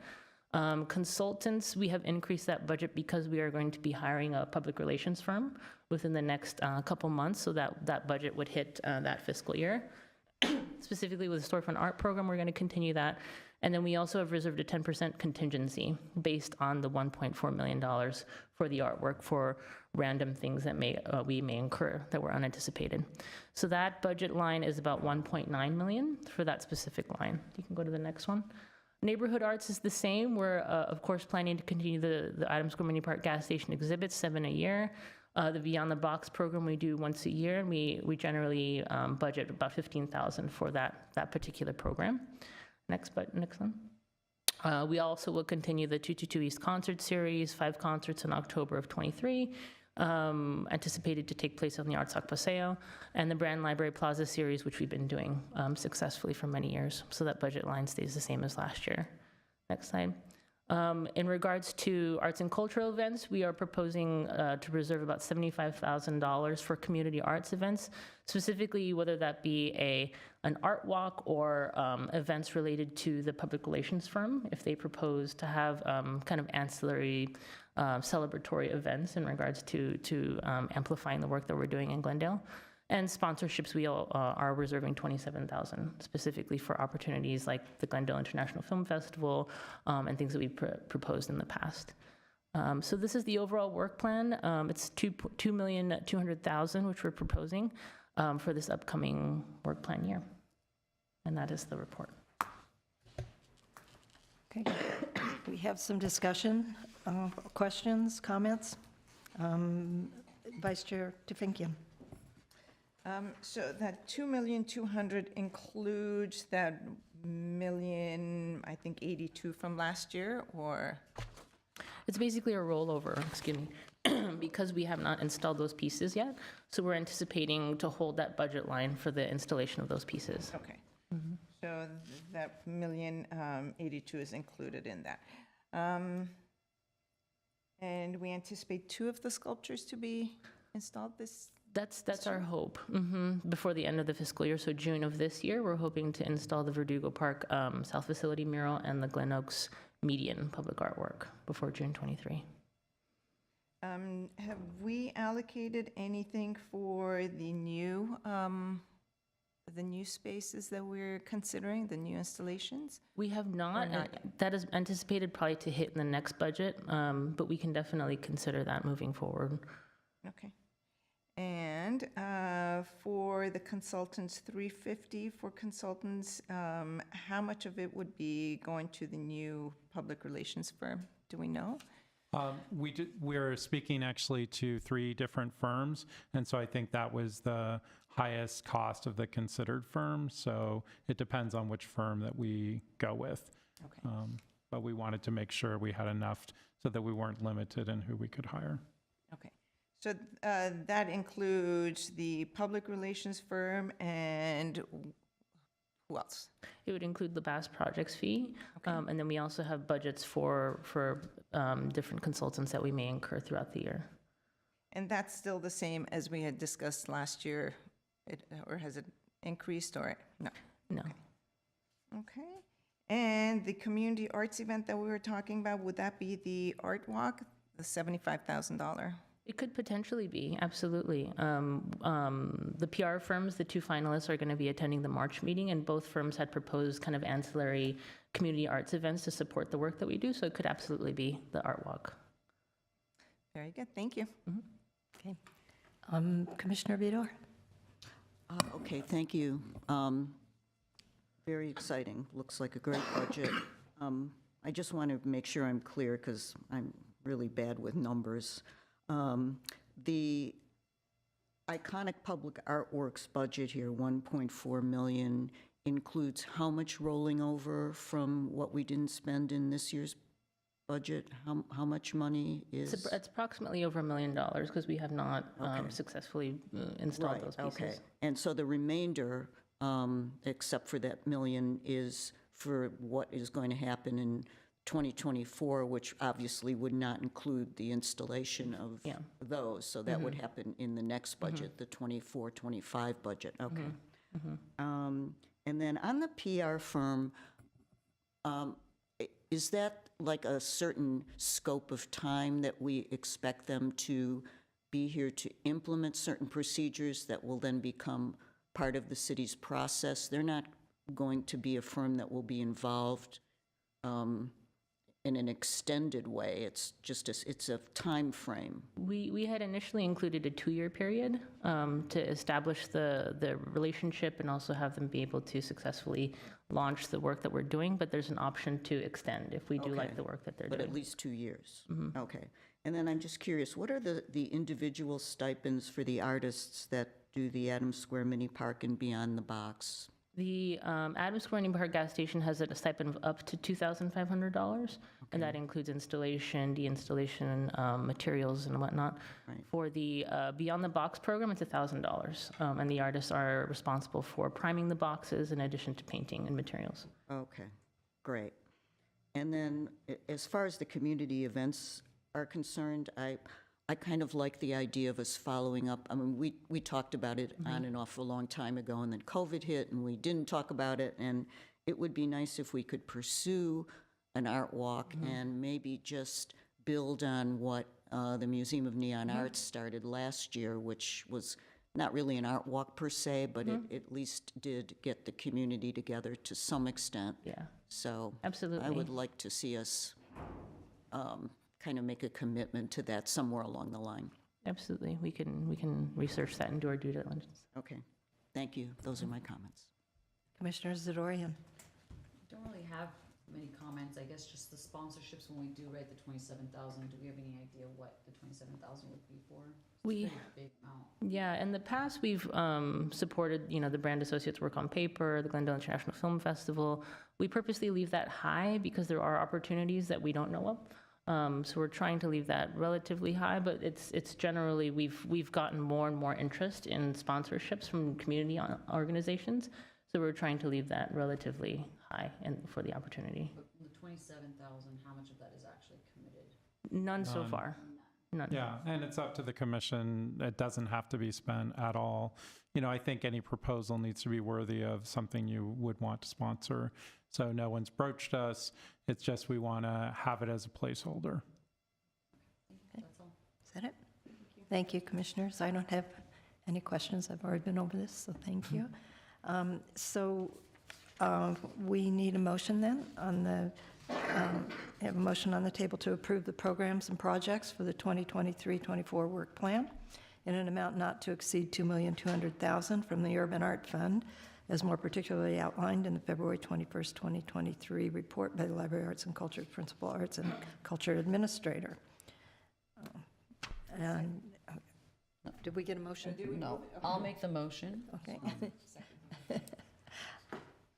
Consultants, we have increased that budget because we are going to be hiring a public relations firm within the next couple months, so that budget would hit that fiscal year. Specifically with the Storefront Art Program, we're going to continue that. And then we also have reserved a 10% contingency based on the $1.4 million for the artwork for random things that we may incur that were unanticipated. So that budget line is about 1.9 million for that specific line. You can go to the next one. Neighborhood arts is the same. We're, of course, planning to continue the Adams Square Mini Park gas station exhibits, 7 a year. The Beyond the Box program we do once a year, and we generally budget about $15,000 for that particular program. Next one. We also will continue the 222 East concert series, 5 concerts in October of 23, anticipated to take place on the Arts Arc Paseo, and the Brand Library Plaza series, which we've been doing successfully for many years. So that budget line stays the same as last year. Next slide. In regards to arts and cultural events, we are proposing to reserve about $75,000 for community arts events, specifically whether that be an art walk or events related to the public relations firm, if they propose to have kind of ancillary celebratory events in regards to amplifying the work that we're doing in Glendale. And sponsorships, we are reserving $27,000 specifically for opportunities like the Glendale International Film Festival and things that we've proposed in the past. So this is the overall work plan. It's $2,200,000, which we're proposing for this upcoming work plan year. And that is the report. Okay. We have some discussion, questions, comments. Vice Chair DeFinkian. So that 2,200,000 includes that million, I think 82 from last year, or? It's basically a rollover, excuse me, because we have not installed those pieces yet. So we're anticipating to hold that budget line for the installation of those pieces. Okay. So that 1,082,000 is included in that. And we anticipate 2 of the sculptures to be installed this. That's our hope. Before the end of the fiscal year, so June of this year, we're hoping to install the Verdugo Park South Facility mural and the Glen Oaks median public artwork before June 23. Have we allocated anything for the new spaces that we're considering, the new installations? We have not. not That is anticipated probably to hit in the next budget, but we can definitely consider that moving forward. Okay. And for the consultants, $350 for consultants, how much of it would be going to the new public relations firm? Do we know? We're speaking actually to 3 different firms, and so I think that was the highest cost of the considered firm. So it depends on which firm that we go with. Okay. But we wanted to make sure we had enough so that we weren't limited in who we could hire. Okay. So that includes the public relations firm and who else? It would include the Bass Projects fee, and then we also have budgets for different consultants that we may incur throughout the year. And that's still the same as we had discussed last year, or has it increased or no? No. Okay. And the community arts event that we were talking about, would that be the art walk, the $75,000? It could potentially be, absolutely. The PR firms, the 2 finalists, are going to be attending the March meeting, and both firms had proposed kind of ancillary community arts events to support the work that we do, so it could absolutely be the art walk. Very good, thank you. Okay. Commissioner Vidor. Okay, thank you. Very exciting. Looks like a great budget. I just want to make sure I'm clear because I'm really bad with numbers. The iconic public artworks budget here, 1.4 million, includes how much rolling over from what we didn't spend in this year's budget? How much money is? It's approximately over $1 million because we have not successfully installed Right, those pieces. okay. And so the remainder, except for that million, is for what is going to happen in 2024, which obviously would not include the installation of Yeah. those. So that would happen in the next budget, the 24-25 budget. Okay. And then on the PR firm, is that like a certain scope of time that we expect them to be here to implement certain procedures that will then become part of the city's process? They're not going to be a firm that will be involved in an extended way. It's just it's a time frame. We had initially included a 2-year period to establish the relationship and also have them be able to successfully launch the work that we're doing, but there's an option to extend if we do like Okay. the work that they're But doing. at least 2 years. Okay. And then I'm just curious, what are the individual stipends for the artists that do the Adams Square Mini Park and Beyond the Box? The Adams Square New Park gas station has a stipend of up to $2,500, and that includes installation, de-installation, materials, and whatnot. Right. For the Beyond the Box program, it's $1,000, and the artists are responsible for priming the boxes in addition to painting and materials. Okay, great. And then as far as the community events are concerned, I kind of like the idea of us following up. I mean, we talked about it on and off a long time ago, and then COVID hit, and we didn't talk about it, and it would be nice if we could pursue an art walk and maybe just build on what the Museum of Neon Arts started last year, which was not really an art walk per se, but it at least did get the community together to some extent. Yeah, So absolutely. I would like to see us kind of make a commitment to that somewhere along the line. Absolutely. We can research that and do our due diligence. Okay, thank you. Those are my comments. Commissioner Zadorian. Don't really have many comments. I guess just the sponsorships when we do write the 27,000. Do we have any idea what the 27,000 would be for? It's a We- pretty big amount. Yeah, in the past, we've supported, the Brand Associates Work on Paper, the Glendale International Film Festival. We purposely leave that high because there are opportunities that we don't know of. So we're trying to leave that relatively high, but it's generally, we've gotten more and more interest in sponsorships from community organizations. So we're trying to leave that relatively high for the opportunity. But the 27,000, how much of that is actually committed? None so None. far. None. Yeah, and it's up to the commission. It doesn't have to be spent at all. I think any proposal needs to be worthy of something you would want to sponsor. So no one's broached us. It's just we want to have it as a placeholder. That's all. Is that it? Thank you, Commissioners. I don't have any questions. I've already been over this, so thank you. We need a motion then on the, we have a motion on the table to approve the programs and projects for the 2023-24 work plan in an amount not to exceed $2,200,000 from the Urban Art Fund, as more particularly outlined in the February 21st, 2023 report by the Library Arts and Culture Principal Arts and Culture Administrator. And did we get a motion? No, I'll make the motion. Okay.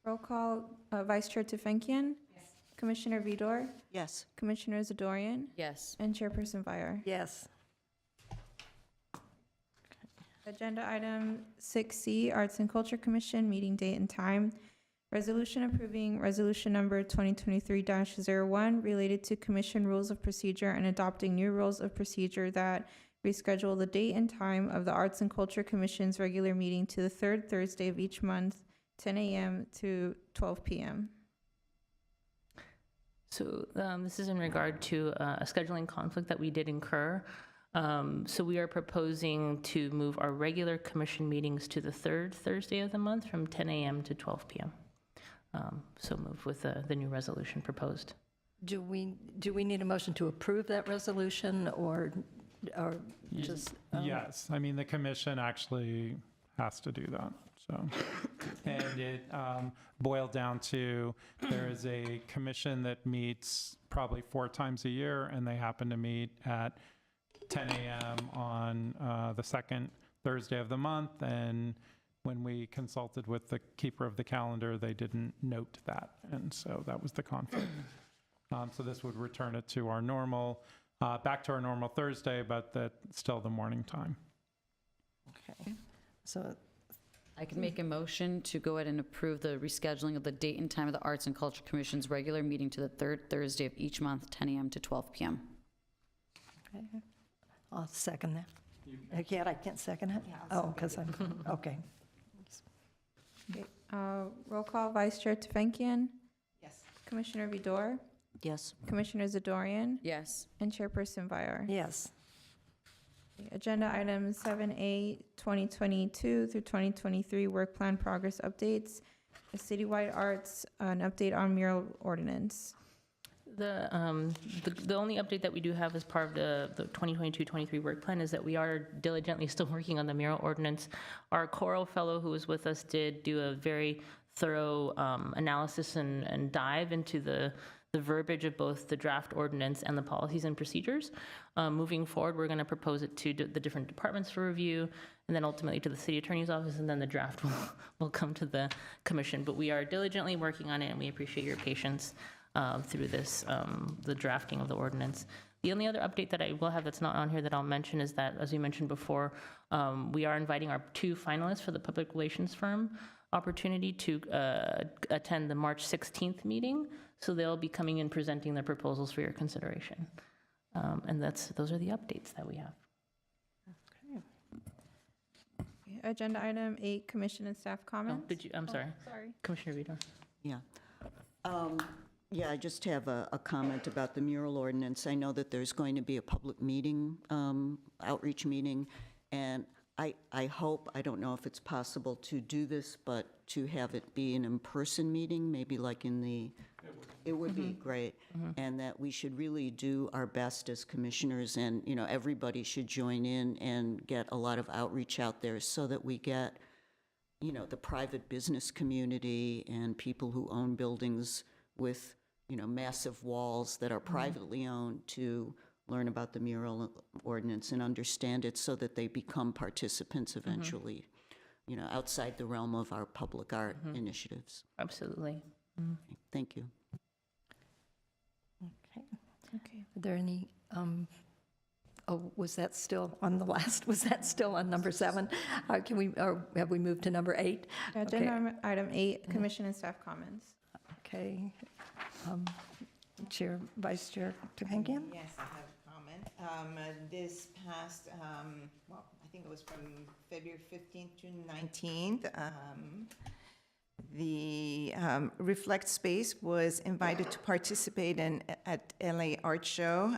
Roll call, Vice Chair Tufenkian. Commissioner Vidor. Yes. Commissioner Zadorian. Yes. And Chairperson Byer. Yes. Agenda item 6C, Arts and Culture Commission, meeting date and time. Resolution approving resolution number 2023-01 related to commission rules of procedure and adopting new rules of procedure that reschedule the date and time of the Arts and Culture Commission's regular meeting to the third Thursday of each month, 10 a.m. to 12 p.m. So this is in regard to a scheduling conflict that we did incur. So we are proposing to move our regular commission meetings to the third Thursday of the month from 10 a.m. to 12 p.m. So move with the new resolution proposed. Do we need a motion to approve that resolution or just? Yes, I mean, the commission actually has to do that. So, and it boiled down to there is a commission that meets probably 4 times a year, and they happen to meet at 10 a.m. on the second Thursday of the month. And when we consulted with the keeper of the calendar, they didn't note that. And so that was the conflict. So this would return it to our normal, back to our normal Thursday, but that still the morning time. Okay. So I can make a motion to go ahead and approve the rescheduling of the date and time of the Arts and Culture Commission's regular meeting to the third Thursday of each month, 10 a.m. to 12 p.m. okay. I'll second that. I can't second it? Oh, because I'm, okay. Okay, roll call, Vice Chair Tefankian, Yes. Commissioner Vidor, Yes. Commissioner Zadorian, Yes. and Chairperson Vyar. Yes. Agenda items 7A, 2022 through 2023 work plan progress updates, a citywide arts, an update on mural ordinance. The only update that we do have as part of the 2022-23 work plan is that we are diligently still working on the mural ordinance. Our choral fellow who was with us did do a very thorough analysis and dive into the verbiage of both the draft ordinance and the policies and procedures. Moving forward, we're going to propose it to the different departments for review, and then ultimately to the city attorney's office, and then the draft will come to the commission. But we are diligently working on it, and we appreciate your patience through this, the drafting of the ordinance. The only other update that I will have that's not on here that I'll mention is that, as we mentioned before, we are inviting our 2 finalists for the public relations firm opportunity to attend the March 16th meeting. So they'll be coming in presenting their proposals for your consideration. And those are the updates that we have. Agenda item 8, commission and staff Oh, comments. I'm sorry, Sorry. Commissioner Vidor. Yeah. Yeah, I just have a comment about the mural ordinance. I know that there's going to be a public meeting, outreach meeting, and I hope, I don't know if it's possible to do this, but to have it be an in-person meeting, maybe like in the, it would be great. And that we should really do our best as commissioners, and, you know, everybody should join in and get a lot of outreach out there so that we get, you know, the private business community and people who own buildings with, you know, massive walls that are privately owned to learn about the mural ordinance and understand it so that they become participants eventually, you know, outside the realm of our public art initiatives. Absolutely. Thank you. Okay. Okay. Are there any, was that still on the last, was that still on number 7? Can we, or have we moved to number 8? Agenda item 8, commission and staff comments. Okay. Chair, Vice Chair Tefankian? Yes, I have a comment. This past, well, I think it was from February 15th to 19th, the Reflect Space was invited to participate at LA Art Show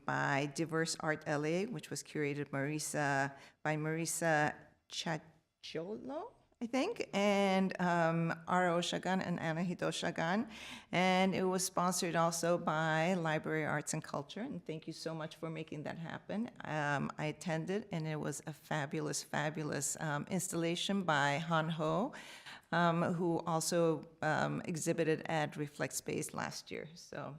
by Diverse Art LA, which was curated by Marisa Chacholo, I think, and Ara Oshagan and Anahito Oshagan. And it was sponsored also by Library Arts and Culture, and thank you so much for making that happen. I attended, and it was a fabulous, fabulous installation by Han Ho, who also exhibited at Reflect Space last year. So,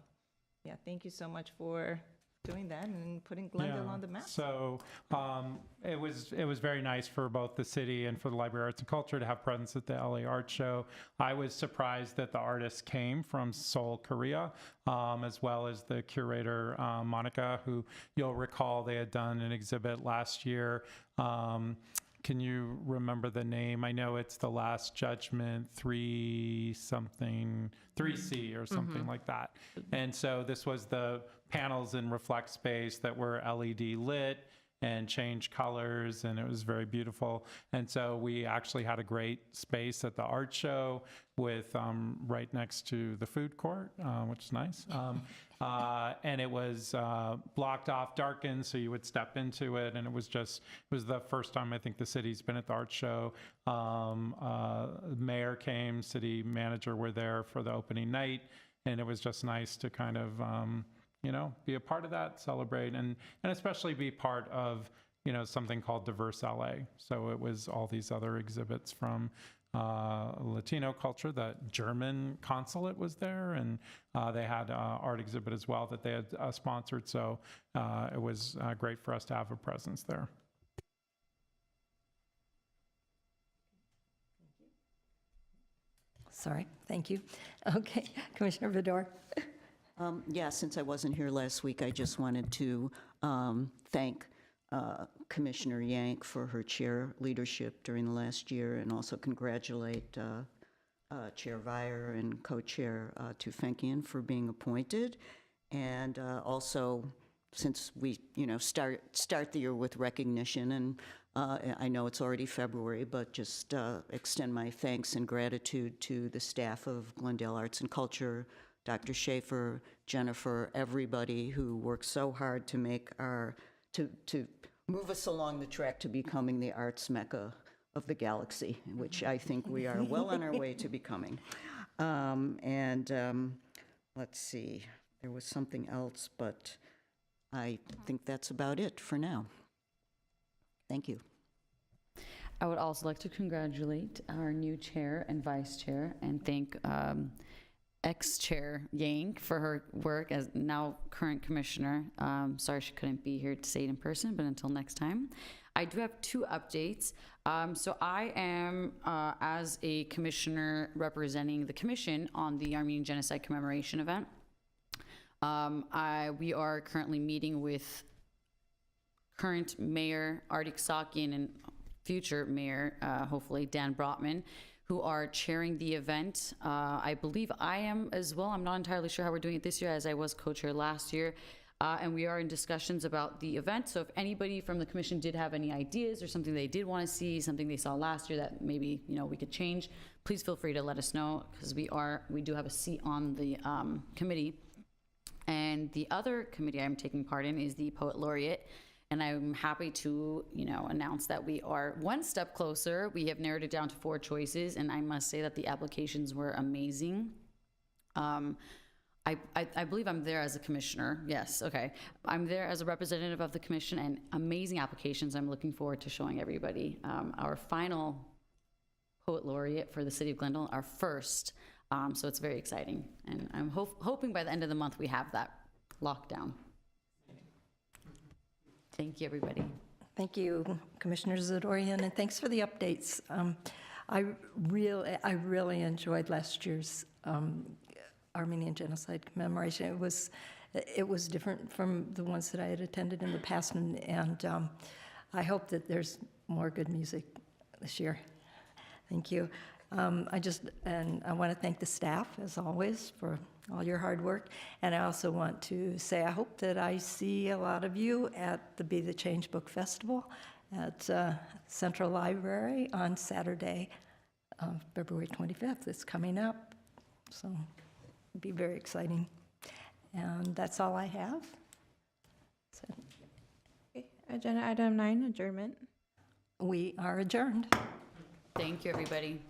yeah, thank you so much for doing that and putting Glendale on the map. So it was very nice for both the city and for the Library Arts and Culture to have presence at the LA Art Show. I was surprised that the artists came from Seoul, Korea, as well as the curator, Monica, who you'll recall they had done an exhibit last year. Can you remember the name? I know it's The Last Judgment 3C or something like that. And so this was the panels in Reflect Space that were LED lit and changed colors, and it was very beautiful. And so we actually had a great space at the art show with right next to the food court, which is nice. And it was blocked off, darkened, so you would step into it, and it was the first time I think the city's been at the art show. Mayor came, city manager were there for the opening night, and it was just nice to kind of, you know, be a part of that, celebrate, and especially be part of something called Diverse LA. So it was all these other exhibits from Latino culture. That German consulate was there, and they had art exhibit as well that they had sponsored. So it was great for us to have a presence there. Sorry, thank you. Okay, Commissioner Vidor. Yeah, since I wasn't here last week, I just wanted to thank Commissioner Yank for her chair leadership during the last year, and also congratulate Chair Vire and Co-Chair Tufenkian for being appointed. And also, since we, start the year with recognition, and I know it's already February, but just extend my thanks and gratitude to the staff of Glendale Arts and Culture, Dr. Schaefer, Jennifer, everybody who worked so hard to make to move us along the track to becoming the arts mecca of the galaxy, which I think we are well on our way to becoming. Let's see, there was something else, but I think that's about it for now. Thank you. I would also like to congratulate our new chair and vice chair and thank ex-chair Yank for her work as now current commissioner. Sorry she couldn't be here to say it in person, but until next time. I do have 2 updates. So I am, as a commissioner representing the commission on the Armenian Genocide Commemoration event. We are currently meeting with current mayor Artie Sakian and future mayor, hopefully, Dan Brotman, who are chairing the event. I believe I am as well. I'm not entirely sure how we're doing it this year, as I was co-chair last year. And we are in discussions about the event. So if anybody from the commission did have any ideas or something they did want to see, something they saw last year that maybe we could change, please feel free to let us know, because we do have a seat on the committee. And the other committee I'm taking part in is the Poet Laureate. And I'm happy to, announce that we are one step closer. We have narrowed it down to 4 choices, and I must say that the applications were amazing. I believe I'm there as a commissioner. Yes, okay. I'm there as a representative of the commission, and amazing applications. I'm looking forward to showing everybody our final Poet Laureate for the city of Glendale, our first. So it's very exciting. And I'm hoping by the end of the month we have that locked down. Thank you, everybody. Thank you, Commissioner Zadorian, and thanks for the updates. I really enjoyed last year's Armenian Genocide Commemoration. It was different from the ones that I had attended in the past, and I hope that there's more good music this year. Thank you. I want to thank the staff, as always, for all your hard work. And I also want to say I hope that I see a lot of you at the Be the Change Book Festival at Central Library on Saturday, February 25th. It's coming up, so it'll be very exciting. And that's all I have. So, Okay. Agenda item 9, adjournment. we are adjourned. Thank you, everybody.